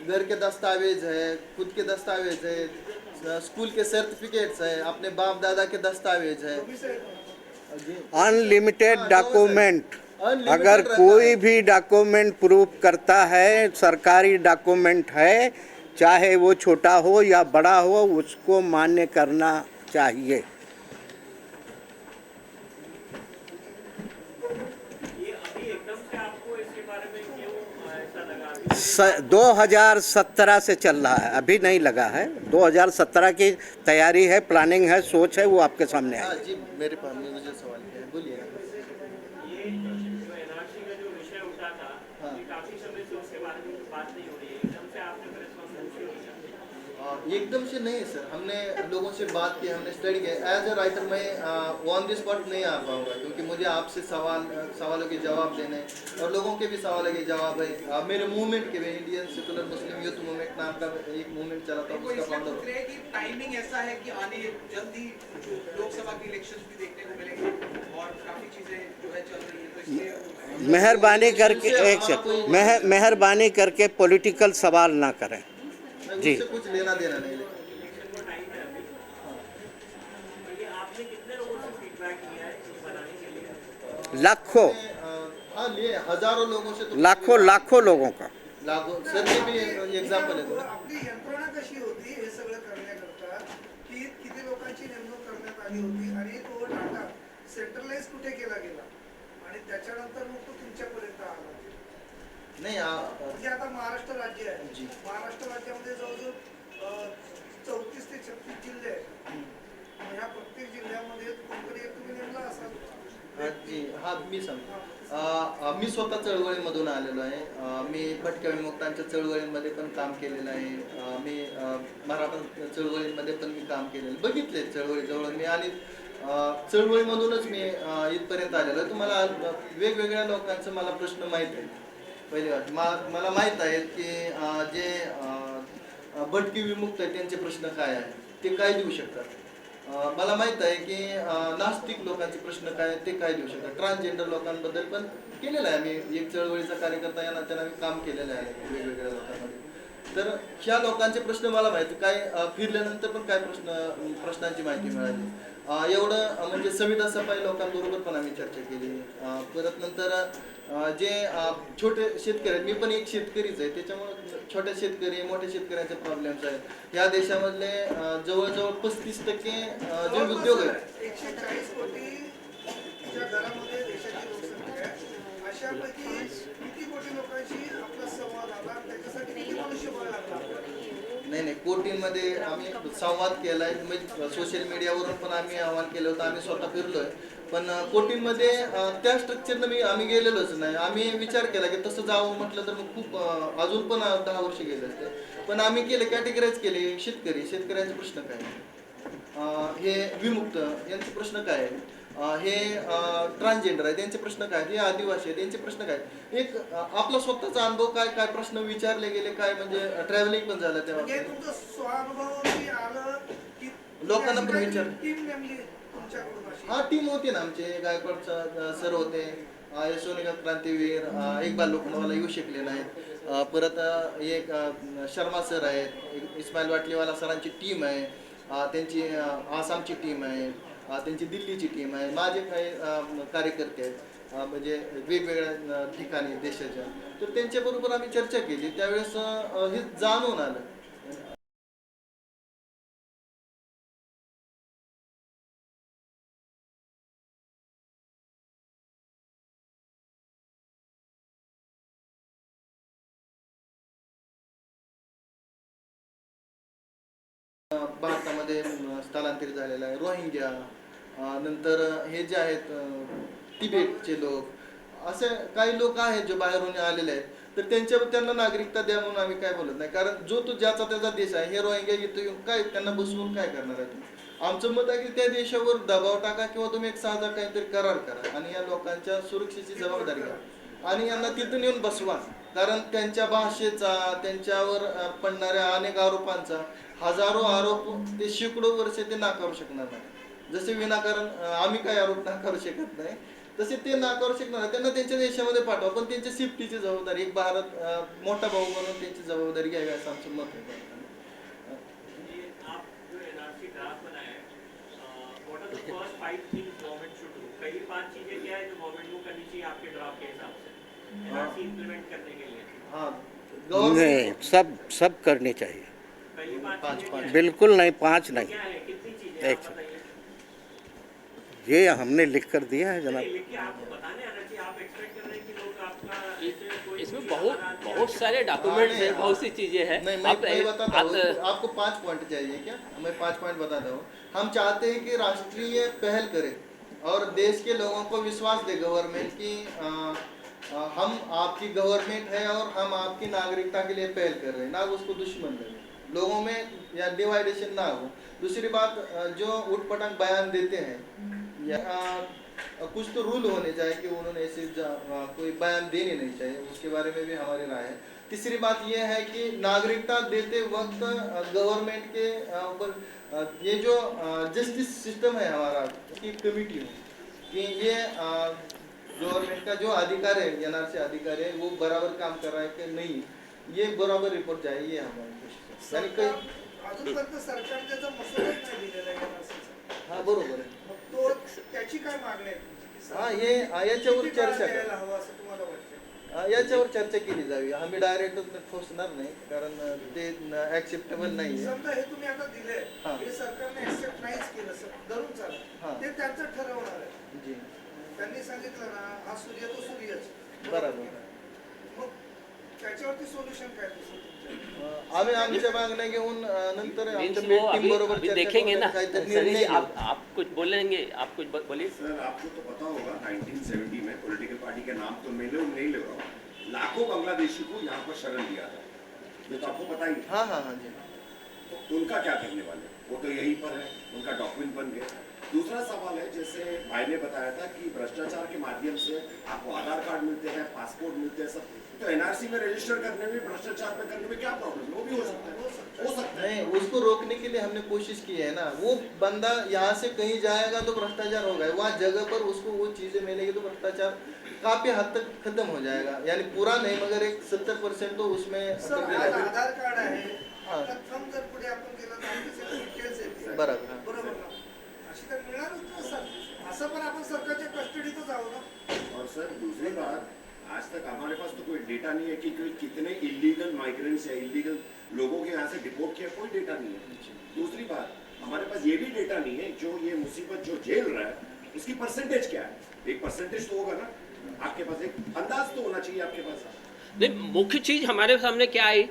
घर के दस्तावेज है, खुद के दस्तावेज है, स्कूल के सर्टिफिकेट्स है, अपने बाप दादा के दस्तावेज है, अनलिमिटेड डॉक्यूमेंट, Unlimited अगर रखा कोई है। भी डॉक्यूमेंट प्रूफ करता है, सरकारी डॉक्यूमेंट है, चाहे वो छोटा हो या बड़ा हो, उसको मान्य करना चाहिए। ये अभी एकदम से आपको इसके बारे में क्यों ऐसा लगा? 2017 से चल रहा है, अभी नहीं लगा है। 2017 की तैयारी है, प्लानिंग है, सोच है, वो आपके सामने हाँ है। जी, मेरे पास में मुझे सवाल किया है, बोलिए। ये जो एनआरसी का जो विषय उठा था, ये काफी समय से उसके बारे में बात नहीं हो रही है, एकदम से आपने फिर इसको सोच लिया? एकदम से नहीं सर, हमने लोगों से बात की, हमने स्टडी किया। एज ए राइटर मैं ऑन द स्पॉट नहीं आ पाऊंगा, क्योंकि मुझे आपसे सवालों के जवाब देने और लोगों के भी सवालों के जवाब है। मेरे मूवमेंट के भी, इंडियन सेकुलर मुस्लिम यूथ मूवमेंट नाम का एक मूवमेंट चला था, देखो उसका इसलिए फाउंडर। पूछ रहे हैं कि टाइमिंग ऐसा है कि आने जल्दी लोकसभा के इलेक्शंस भी देखने को मिलेंगे और काफी चीजें जो है चल रही है, तो इसलिए मेहरबानी करके एक सेकंड, मेहरबानी करके पॉलिटिकल सवाल ना करें जी। उससे कुछ लेना देना नहीं। इलेक्शन को टाइम है अभी, तो ये आपने कितने लोगों से फीडबैक लिया है इसको बनाने के लिए? लाखों हाँ लिए, हजारों लोगों से तो लाखों लोगों का। लाखों सर, ये भी एक्झाम्पल आहे. आपली यंत्रणा कशी होती हे सगळं करण्याकरता, की किती लोकांची नेमणूक करण्यात आली होती आणि तो डाटा सेंट्रलाइज कुठे केला गेला आणि त्याच्यानंतर मग तो तुमच्यापर्यंत आला. नाही म्हणजे आता महाराष्ट्र राज्य आहे, जी. महाराष्ट्र राज्यामध्ये जवळजवळ 34 ते 36 जिल्हे आहेत. ह्या प्रत्येक जिल्ह्यामध्ये कोणतरी एक तुम्ही नेमला असाल. जी हा मी सांगतो. मी स्वतः चळवळीमधून आलेलो आहे. मी भटक्या विमुक्तांच्या चळवळींमध्ये पण काम केलेलं आहे. मी मराठा चळवळींमध्ये पण मी काम केलेलं, बघितले चळवळीजवळ मी, आणि चळवळीमधूनच मी इथपर्यंत आलेलो आहे. तुम्हाला वेगवेगळ्या लोकांचं मला प्रश्न माहीत आहे. पहिली वाट मला माहीत आहे की जे भटकी विमुक्त आहेत त्यांचे प्रश्न काय आहेत, ते काय देऊ शकतात. मला माहीत आहे की नास्तिक लोकांचे प्रश्न काय आहेत, ते काय देऊ शकतात. ट्रान्सजेंडर लोकांबद्दल पण केलेलं आहे. आम्ही एक चळवळीचा कार्यकर्ता या नात्यानं आम्ही काम केलेलं आहे वेगवेगळ्या लोकांमध्ये. तर ह्या लोकांचे प्रश्न मला माहिती, काय फिरल्यानंतर पण काय प्रश्नांची माहिती मिळाली. एवढं म्हणजे संविधान सफाई लोकांबरोबर पण आम्ही चर्चा केली. परत नंतर जे छोटे शेतकरी आहेत, मी पण एक शेतकरीच आहे, त्याच्यामुळे छोट्या शेतकरी मोठ्या शेतकऱ्यांचे प्रॉब्लेम्स आहेत. या देशामधले जवळजवळ 35% जे उद्योग आहेत 140 कोटीच्या घरामध्ये देशाची लोकसंख्या आहे. अशापैकी किती कोटी लोकांशी आपला संवाद आला, त्याच्यासाठी किती मनुष्यबळ लागला? नाही कोटींमध्ये आम्ही संवाद केलाय, म्हणजे सोशल मीडियावरून पण आम्ही आवाहन केलं होतं, आम्ही स्वतः फिरलोय. पण कोटींमध्ये त्या स्ट्रक्चरनं आम्ही गेलेलोच नाही. आम्ही विचार केला की तसं जावं म्हटलं तर मग खूप अजून पण 10 वर्ष गेले असते. पण आम्ही केले, कॅटेगराईज केले. शेतकऱ्यांचे प्रश्न काय, हे विमुक्त यांचे प्रश्न काय आहे, हे ट्रान्सजेंडर आहे त्यांचे प्रश्न काय, हे आदिवासी आहे त्यांचे प्रश्न काय, एक आपला स्वतःचा अनुभव काय काय प्रश्न विचारले गेले, काय म्हणजे ट्रॅव्हलिंग पण झालं तेव्हा म्हणजे तुमचं स्वानुभवावरती आलं की लोकांना पण विचार टीम नेमली तुमच्याकडून अशी? हा टीम होती ना, आमचे गायकवाडचा सर होते, सोनिका क्रांतीवीर, इक्बाल लोखंडवाला येऊ शकले नाहीत. परत एक शर्मा सर आहेत, इस्माईल वाटलीवाला सरांची टीम आहे, त्यांची आसामची टीम आहे, त्यांची दिल्लीची टीम आहे, माझे काही कार्यकर्ते आहेत म्हणजे वेगवेगळ्या ठिकाणी देशाच्या. तर त्यांच्याबरोबर आम्ही चर्चा केली. त्यावेळेस हे जाणून आलं. भारतामध्ये स्थलांतरित झालेला आहे, रोहिंग्या, नंतर हे जे आहेत तिबेटचे लोक, असे काही लोक आहेत जे बाहेरून आलेले आहेत. तर त्यांना नागरिकता द्या म्हणून आम्ही काय बोलत नाही, कारण जो तो ज्याचा त्याचा देश आहे. हे रोहिंग्या इथं येऊन काय त्यांना बसवून काय करणार आहे तुम्ही? आमचं मत आहे की त्या देशावर दबाव टाका किंवा तुम्ही एक साधा काहीतरी करार करा आणि या लोकांच्या सुरक्षेची जबाबदारी घ्या आणि यांना तिथून येऊन बसवा. कारण त्यांच्या भाषेचा, त्यांच्यावर पडणाऱ्या अनेक आरोपांचा, हजारो आरोप ते शेकडो वर्ष ते नाकारू शकणार नाही. जसे विनाकारण आम्ही काही आरोप नाकारू शकत नाही, तसे ते नाकारू शकणार नाही. त्यांना त्यांच्या देशामध्ये पाठवा, पण त्यांच्या सेफ्टीची जबाबदारी एक भारत मोठा भाऊ म्हणून त्यांची जबाबदारी घ्यावी असं आमचं मत आहे. First 5 things government should do, पहली 5 चीजें क्या है जो गवर्नमेंट को करनी चाहिए आपके ड्राफ्ट के हिसाब से एनआरसी इंप्लीमेंट करने के लिए? हाँ, नहीं, सब करनी चाहिए. पहली 5 बिल्कुल नहीं, 5 नहीं. क्या है, कितनी चीजें एक आप बताइए? ये हमने लिख कर दिया है जनाब. लिख के आपको बताने आना चाहिए. आप एक्सपेक्ट कर रहे हैं कि लोग आपका इसमें बहुत सारे डॉक्यूमेंट्स हैं, बहुत सी चीज़ें हैं. नहीं, मैं बताता हूँ. आपको 5 पॉइंट चाहिए क्या? मैं 5 पॉइंट बताता हूँ. हम चाहते हैं कि राष्ट्रीय पहल करे और देश के लोगों को विश्वास दे गवर्नमेंट की हम आपकी गवर्नमेंट है और हम आपकी नागरिकता के लिए पहल कर रहे हैं, ना उसको दुश्मन लगे, लोगों में या डिवाइडेशन ना हो. दूसरी बात, जो उठपटांग बयान देते हैं या कुछ तो रूल होने चाहिए कि उन्होंने ऐसे कोई बयान देने नहीं चाहिए, उसके बारे में भी हमारी राय है. तीसरी बात यह है कि नागरिकता देते वक्त गवर्नमेंट के ऊपर ये जो जस्टिस सिस्टम है हमारा, उसकी कमिटी हो कि ये गवर्नमेंट का जो अधिकार है, एनआरसी अधिकारी है, वो बराबर काम कर रहा है कि नहीं, ये बराबर रिपोर्ट जाए, ये हमारी कोशिश है. अजूनपर्यंत सरकार त्याचा मसुदाच नाही दिलेला आहे NRC चा. हा बरोबर आहे. तो त्याची काय मागणी आहे? हा, हे याच्यावर चर्चा द्यायला हवं असं तुम्हाला वाटतं? याच्यावर चर्चा केली जावी. आम्ही डायरेक्ट ठोसणार नाही, कारण ते ऍक्सेप्टेबल नाही. समजा हे तुम्ही आता दिले, हे सरकारने ऍक्सेप्ट नाहीच केलं, धरून चालत, ते त्यांचं ठरवणार आहे. जी, त्यांनी सांगितलं ना, हा सूर्य तो सूर्यच. बरोबर. मग त्याच्यावरती सोल्युशन काय तुमचं? आम्ही आमच्या मागण्या घेऊन नंतर मीन्स आमच्या वो टीम बरोबर अभी चर्चा देखेंगे करून ना. काहीतरी सनी निर्णय जी, घेऊ. आप कुछ बोलेंगे, आप कुछ बोलिए. सर, आपको तो पता होगा 1970 में पॉलिटिकल पार्टी के नाम तो मैं नहीं ले रहा हूँ, लाखों बांग्लादेशी को यहाँ पर शरण दिया था, ये तो आपको पता ही है. हाँ हाँ हाँ जी. तो उनका क्या करने वाले, वो तो यहीं पर है, उनका डॉक्यूमेंट बन गया. दूसरा सवाल है, जैसे भाई ने बताया था कि भ्रष्टाचार के माध्यम से आपको आधार कार्ड मिलते हैं, पासपोर्ट मिलते हैं, सब. तो एनआरसी में रजिस्टर करने में, भ्रष्टाचार में करने में क्या प्रॉब्लम है? वो भी हो सकता है, हो सकता है. नहीं, उसको रोकने के लिए हमने कोशिश की है ना. वो बंदा यहाँ से कहीं जाएगा तो भ्रष्टाचार होगा, वहाँ जगह पर उसको वो चीजें मिलेगी तो भ्रष्टाचार काफी हद तक खत्म हो जाएगा. यानी पूरा नहीं, मगर एक 70% तो उसमें आधार कार्ड आहे, थंब जर पुढे आपण गेला तर आपली डिटेल्स येते. बरोबर. बरोबर ना? अशी तर मिळणार डिपोर्ट किया, कोई डेटा नहीं है। दूसरी बात, हमारे पास ये भी डेटा नहीं है जो ये मुसीबत जो झेल रहा है उसकी परसेंटेज क्या है। एक परसेंटेज तो होगा ना, आपके पास एक अंदाज तो होना चाहिए आपके पास। नहीं, मुख्य चीज हमारे सामने क्या आई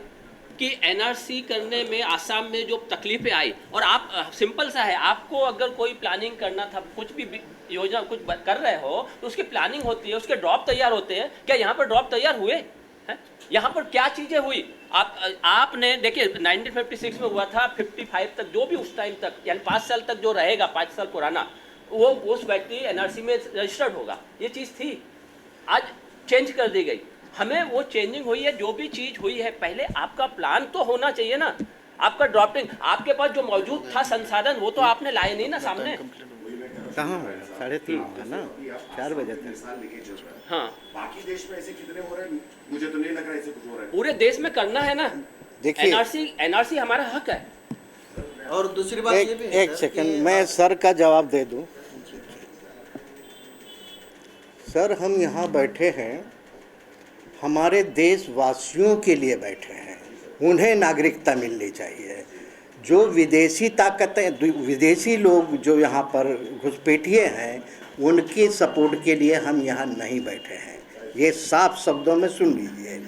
कि एनआरसी करने में आसाम में जो तकलीफें आई, और आप सिंपल सा है, आपको अगर कोई प्लानिंग करना था, कुछ भी योजना कुछ कर रहे हो तो उसकी प्लानिंग होती है, उसके ड्रॉप तैयार होते हैं। क्या यहाँ पर ड्रॉप तैयार हुए हैं? यहाँ पर क्या चीज़ें हुई? आपने देखिए 1956 में हुआ था, 55 तक जो भी उस टाइम तक, यानी 5 साल तक जो रहेगा, 5 साल पुराना, वो उस व्यक्ति एनआरसी में रजिस्टर्ड होगा। ये चीज़ थी, आज चेंज कर दी गई। हमें वो चेंजिंग हुई है, जो भी चीज़ हुई है, पहले आपका प्लान तो होना चाहिए ना, आपका ड्रॉपिंग, आपके पास जो मौजूद था संसाधन वो तो आपने लाए नहीं ना सामने। कहाँ है? 3:30 है ना, 4 बजे तक। हाँ, बाकी देश में ऐसे कितने हो रहे हैं? मुझे तो नहीं लग रहा ऐसे कुछ हो रहा है। पूरे देश में करना है ना। देखिए, एनआरसी हमारा हक है। और दूसरी बात ये भी है एक सर सेकंड, कि मैं सर का जवाब दे दूं। सर, हम यहाँ बैठे हैं, हमारे देशवासियों के लिए बैठे हैं, उन्हें नागरिकता मिलनी चाहिए। जो विदेशी ताकतें, विदेशी लोग जो यहाँ पर घुसपैठिए हैं, उनकी सपोर्ट के लिए हम यहाँ नहीं बैठे हैं। ये साफ शब्दों में सुन लीजिए।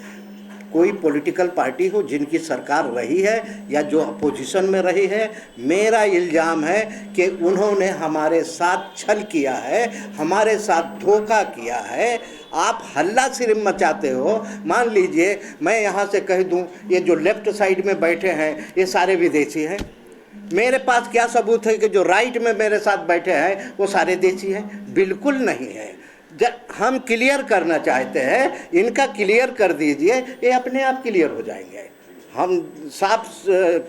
कोई पॉलिटिकल पार्टी हो जिनकी सरकार रही है या जो अपोजिशन में रही है, मेरा इल्ज़ाम है कि उन्होंने हमारे साथ छल किया है, हमारे साथ धोखा किया है। आप हल्ला सिर्फ मचाते हो। मान लीजिए मैं यहाँ से कह दूँ, ये जो लेफ्ट साइड में बैठे हैं ये सारे विदेशी हैं, मेरे पास क्या सबूत है कि जो राइट में मेरे साथ बैठे हैं वो सारे देशी हैं? बिल्कुल नहीं है। हम क्लियर करना चाहते हैं, इनका क्लियर कर दीजिए, ये अपने आप क्लियर हो जाएंगे। हम साफ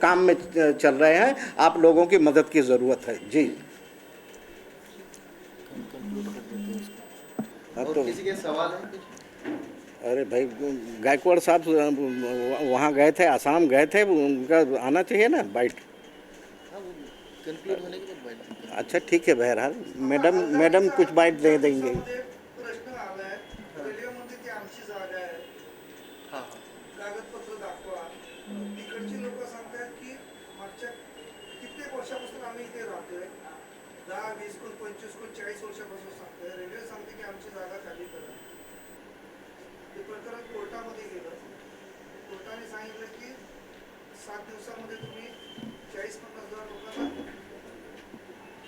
काम में चल रहे हैं, आप लोगों की मदद की ज़रूरत है जी। और तो किसी के सवाल है कुछ? अरे भाई, गायकवाड़ साहब वहाँ गए थे, आसाम गए थे, उनका आना चाहिए ना बाइट। हाँ, वो कंक्लूड होने के बाद बाइट। अच्छा ठीक है, बहरहाल मैडम कुछ बाइट दे देंगे। प्रश्न आलाय, रेल्वे मध्ये ती आमची जागा आहे, हाँ कागदपत्र दाखवा। तिकडची लोक सांगतात की मागच्या कित्येक वर्षापासून आम्ही इथे राहतोय, 10, 20, 25, 40 वर्षापासून सांगतोय। रेल्वे सांगते की आमची जागा खाली करा। ते प्रकरण कोर्टामध्ये गेलं, कोर्टाने सांगितलं की 7 दिवसामध्ये तुम्ही 40-50 हजार लोकांना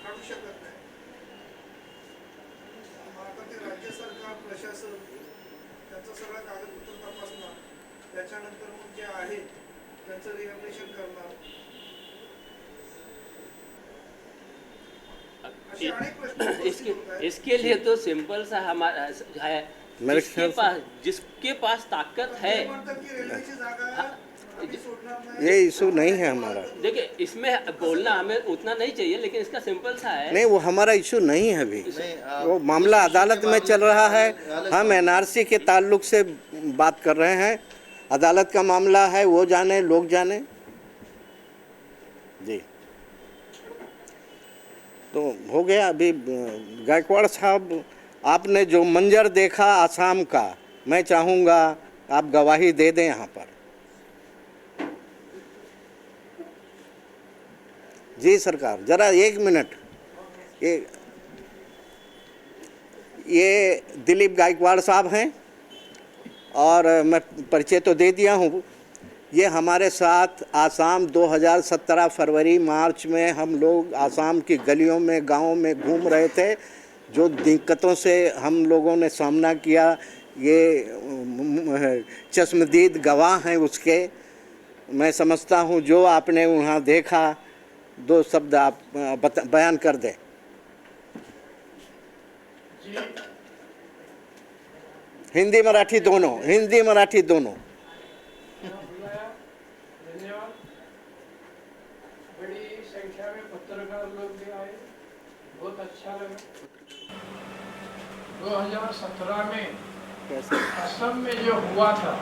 काढू शकत नाही। मग आता ते राज्य सरकार, प्रशासन त्यांचं सगळं कागदपत्र तपासणार, त्याच्यानंतर मग जे आहे त्यांचं रिहॅबिलिटेशन करणार। असे अनेक प्रश्न इसके लिए तो सिंपल सा हमारा है, जिसके पास ताकत है। रेल्वेची जागा आम्ही सोडणार नाही। ये इशू नहीं है हमारा। देखिए, इसमें बोलना हमें उतना नहीं चाहिए, लेकिन इसका सिंपल सा है। नहीं, वो हमारा इशू नहीं है अभी। नहीं, वो मामला अदालत में चल रहा है। हम एनआरसी के ताल्लुक से बात कर रहे हैं। अदालत का मामला है, वो जाने, लोग जाने जी। तो हो गया। अभी गायकवाड़ साहब, आपने जो मंजर देखा आसाम का, मैं चाहूँगा आप गवाही दे दें यहाँ पर। जी सरकार, ज़रा 1 मिनट। ये दिलीप गायकवाड़ साहब हैं, और मैं परिचय तो दे दिया हूँ। ये हमारे साथ आसाम 2017 फरवरी मार्च में हम लोग आसाम की गलियों में, गाँवों में घूम रहे थे। जो दिक्कतों से हम लोगों ने सामना किया, ये चश्मदीद गवाह हैं उसके। मैं समझता हूँ जो आपने वहाँ देखा, 2 शब्द आप बयान कर दें। हिंदी मराठी दोनों, हिंदी मराठी दोनों। धन्यवाद। बड़ी संख्या में पत्रकार लोग भी आए, बहुत अच्छा लगा। 2017 में असम में जो हुआ था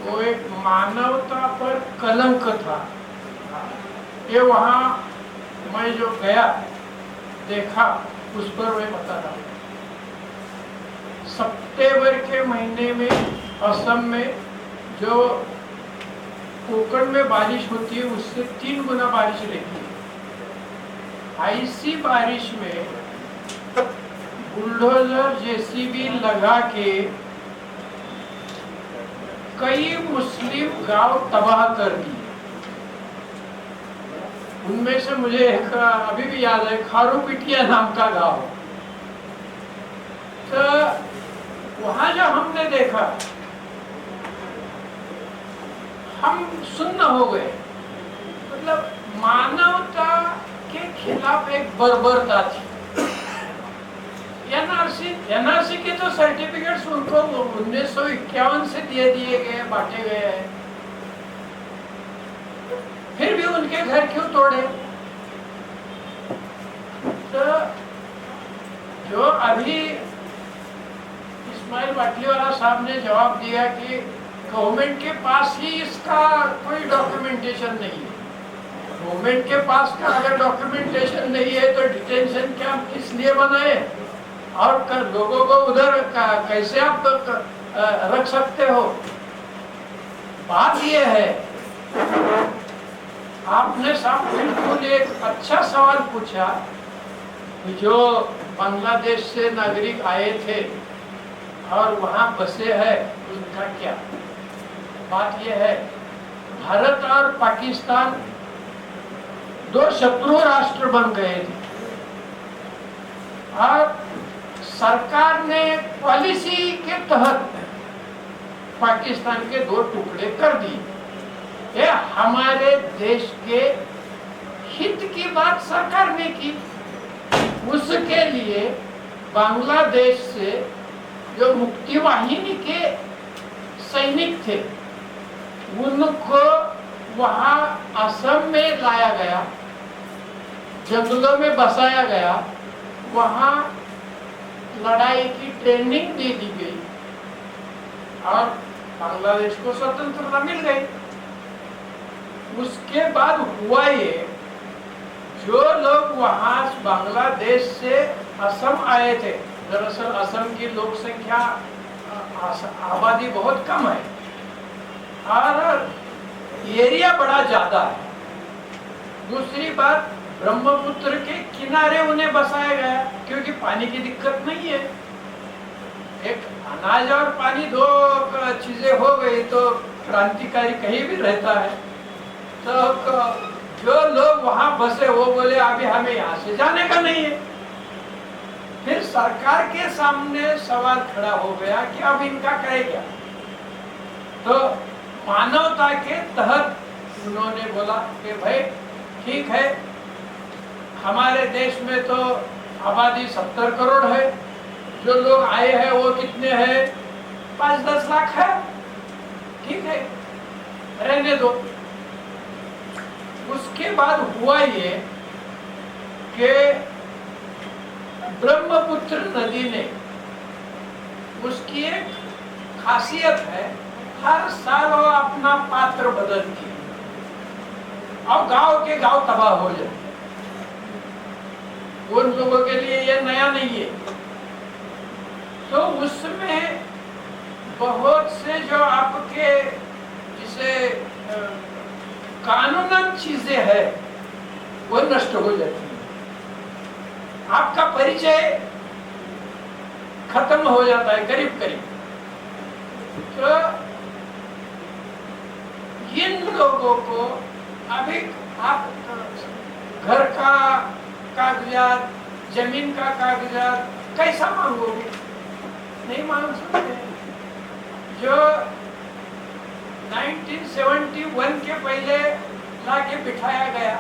वो एक मानवता पर कलंक था। ये वहाँ मैं जो गया देखा, उस पर मैं बता रहा हूँ। सितंबर के महीने में असम में जो कोकण में बारिश होती है उससे 3 गुना बारिश रहती है। ऐसी बारिश में बुलडोजर जेसीबी लगा के कई मुस्लिम गांव तबाह कर दिए। उनमें से मुझे एक अभी भी याद है, खारू पिटिया नाम का गांव। तो वहां जो हमने देखा, हम सुन्न हो गए। मतलब मानवता के खिलाफ एक बर्बरता थी। एनआरसी के तो सर्टिफिकेट्स उनको 1951 से दे दिए गए, बांटे गए हैं, फिर भी उनके घर क्यों तोड़े? तो जो अभी इस्माइल बाटलीवाला साहब ने जवाब दिया कि गवर्नमेंट के पास ही इसका कोई डॉक्यूमेंटेशन नहीं है। गवर्नमेंट के पास का अगर डॉक्यूमेंटेशन नहीं है तो डिटेंशन कैंप किस लिए बनाए और लोगों को उधर कैसे आप रख सकते हो? बात यह है, आपने साहब बिल्कुल एक अच्छा सवाल पूछा। जो बांग्लादेश से नागरिक आए थे और वहां बसे हैं, उनका क्या? बात यह है, भारत और पाकिस्तान 2 शत्रु राष्ट्र बन गए थे और सरकार ने पॉलिसी के तहत पाकिस्तान के 2 टुकड़े कर दिए। ये हमारे देश के हित की बात सरकार ने की। उसके लिए बांग्लादेश से जो मुक्ति वाहिनी के सैनिक थे उनको वहां असम में लाया गया, जंगलों में बसाया गया, वहां लड़ाई की ट्रेनिंग दे दी गई और बांग्लादेश को स्वतंत्रता मिल गई। उसके बाद हुआ ये, जो लोग वहां बांग्लादेश से असम आए थे, दरअसल असम की लोक संख्या आबादी बहुत कम है और एरिया बड़ा ज्यादा है। दूसरी बात, ब्रह्मपुत्र के किनारे उन्हें बसाया गया क्योंकि पानी की दिक्कत नहीं है। एक अनाज और पानी 2 चीजें हो गई तो क्रांतिकारी कहीं भी रहता है। तो जो लोग वहां बसे वो बोले अभी हमें यहाँ से जाने का नहीं है। फिर सरकार के सामने सवाल खड़ा हो गया कि अब इनका करे क्या? तो मानवता के तहत उन्होंने बोला कि भाई ठीक है, हमारे देश में तो आबादी 70 करोड़ है, जो लोग आए हैं वो कितने हैं? 5-10 लाख है, ठीक है, रहने दो। उसके बाद हुआ ये कि ब्रह्मपुत्र नदी ने, उसकी एक खासियत है, हर साल वो अपना पात्र बदलती है और गांव के गांव तबाह हो जाते। उन लोगों के लिए ये नया नहीं है। तो उसमें बहुत से जो आपके जिसे कानूनन चीजें है वो नष्ट हो जाती है। आपका परिचय खत्म हो जाता है करीब करीब। तो इन लोगों को अभी आप घर का कागजात, जमीन का कागजात कैसा मांगोगे? नहीं मांग सकते। जो 1971 के पहले लाके बिठाया गया,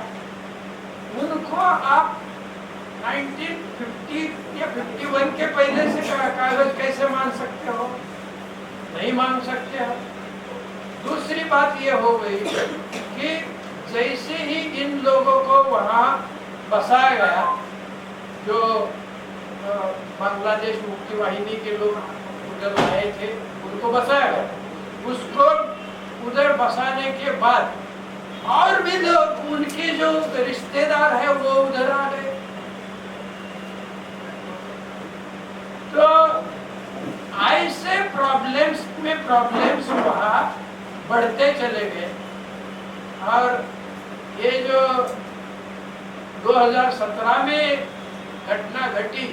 उनको आप 1950 या 51 के पहले से कागज कैसे मांग सकते हो? नहीं मांग सकते हो। दूसरी बात ये हो गई कि जैसे ही इन लोगों को वहाँ बसाया गया, जो बांग्लादेश मुक्ति वाहिनी के लोग उधर आए थे उनको बसाया गया, उसको उधर बसाने के बाद और भी लोग, उनके जो रिश्तेदार है वो उधर आ गए। तो ऐसे प्रॉब्लम्स में प्रॉब्लम्स वहाँ बढ़ते चले गए। और ये जो 2017 में घटना घटी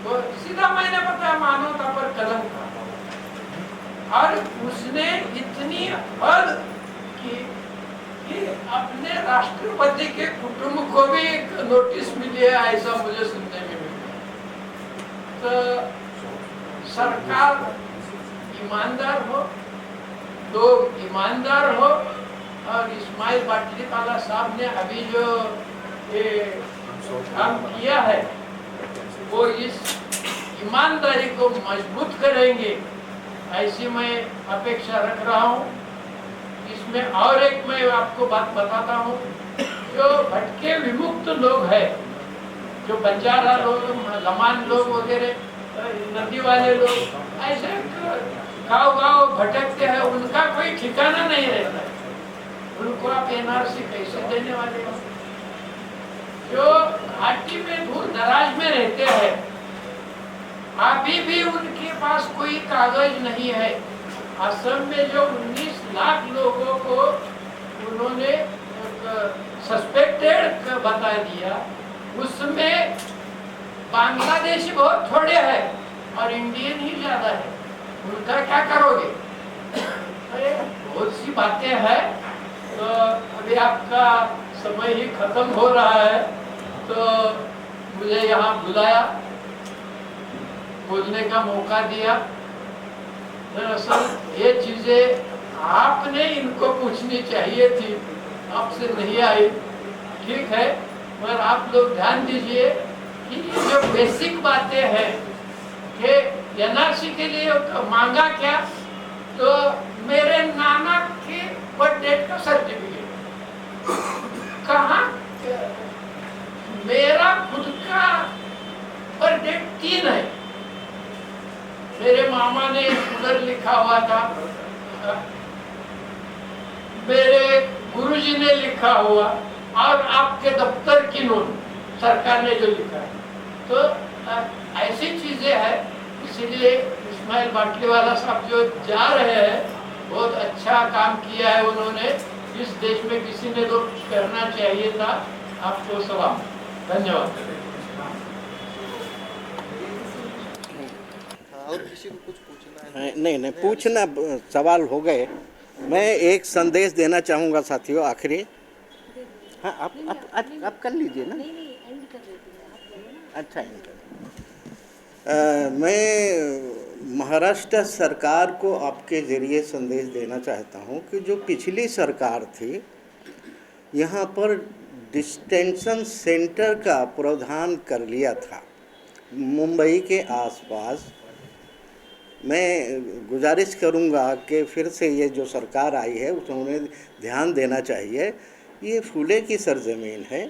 तो सीधा मैंने पता मानवता पर कलंक था, और उसने इतनी हद की कि अपने राष्ट्रपति के कुटुंब को भी एक नोटिस मिली है, ऐसा मुझे सुनने में मिला। तो सरकार ईमानदार हो, लोग ईमानदार हो, और इस्माइल बाटलीवाला साहब ने अभी जो ये काम किया है वो इस ईमानदारी को मजबूत करेंगे, ऐसी मैं अपेक्षा रख रहा हूँ। इसमें और एक मैं आपको बात बताता हूँ, जो भटके विमुक्त लोग हैं, जो बंजारा लोग, लमान लोग वगैरह, नदी वाले लोग, ऐसे गांव-गांव भटकते हैं, उनका कोई ठिकाना नहीं रहता है। उनको आप एनआरसी कैसे देने वाले हो? जो घाटी में दूर दराज में रहते हैं, अभी भी उनके पास कोई कागज नहीं है। असम में जो 19 लाख लोगों को उन्होंने सस्पेक्टेड बता दिया, उसमें बांग्लादेशी बहुत थोड़े हैं और इंडियन ही ज्यादा है। उनका क्या करोगे? अरे बहुत सी बातें हैं। तो अभी आपका समय ही खत्म हो रहा है, तो मुझे यहाँ बुलाया, बोलने का मौका दिया। दरअसल ये चीजें आपने इनको पूछनी चाहिए थी, आपसे नहीं आई। ठीक है, मगर आप लोग ध्यान दीजिए कि ये जो बेसिक बातें हैं कि एनआरसी के लिए मांगा क्या, तो मेरे नाना के बर्थ डेट का सर्टिफिकेट कहाँ, मेरा खुद का बर्थ डेट 3 है, मेरे मामा ने उधर लिखा हुआ था, मेरे गुरुजी ने लिखा हुआ, और आपके दफ्तर की नोट सरकार ने जो लिखा है। तो ऐसी चीजें हैं, इसीलिए इस्माइल बाटलीवाला साहब जो जा रहे हैं, बहुत अच्छा काम किया है उन्होंने। इस देश में किसी ने तो कुछ करना चाहिए था। आपको सलाम, धन्यवाद। और किसी को कुछ पूछना है? नहीं, पूछना सवाल हो गए। मैं एक संदेश देना चाहूँगा साथियों, आखिरी। हाँ, आप कर लीजिए ना। अच्छा, मैं महाराष्ट्र सरकार को आपके ज़रिए संदेश देना चाहता हूँ कि जो पिछली सरकार थी, यहाँ पर डिस्टेंशन सेंटर का प्रावधान कर लिया था मुंबई के आसपास। मैं गुजारिश करूँगा कि फिर से ये जो सरकार आई है उसमें ध्यान देना चाहिए। ये फूले की सरजमीन है,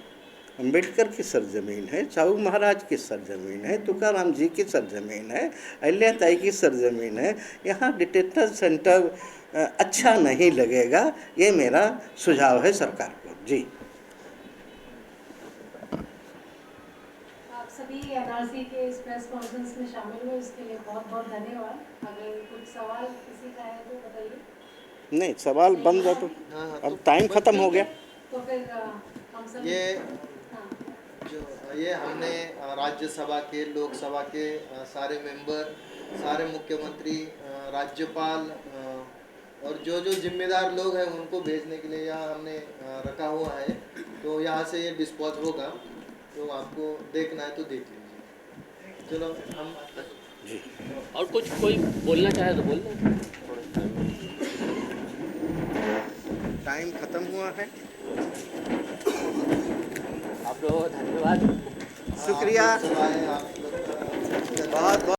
अम्बेडकर की सरजमीन है, साहू महाराज की सरजमीन है, तुकाराम जी की सरजमीन है, अहिल्याताई की सरजमीन है। यहाँ डिटेंशन सेंटर अच्छा नहीं लगेगा, ये मेरा सुझाव है सरकार को। जी, आप सभी एनआरसी के इस प्रेस कॉन्फ्रेंस में शामिल हुए, इसके लिए बहुत बहुत धन्यवाद। अगर कुछ सवाल किसी का है तो बताइए। नहीं, सवाल बंद है तो अब टाइम ख़त्म हो गया। तो फिर हम सब ये हमने राज्यसभा के, लोकसभा के सारे मेंबर, सारे मुख्यमंत्री, राज्यपाल और जो जिम्मेदार लोग हैं उनको भेजने के लिए यहाँ हमने रखा हुआ है। तो यहाँ से ये डिस्पैच होगा, तो आपको देखना है तो देख लीजिए। चलो हम जी, और कुछ कोई बोलना चाहे तो बोल दो। टाइम ख़त्म हुआ है। आप लोगों का धन्यवाद, शुक्रिया, बहुत बहुत।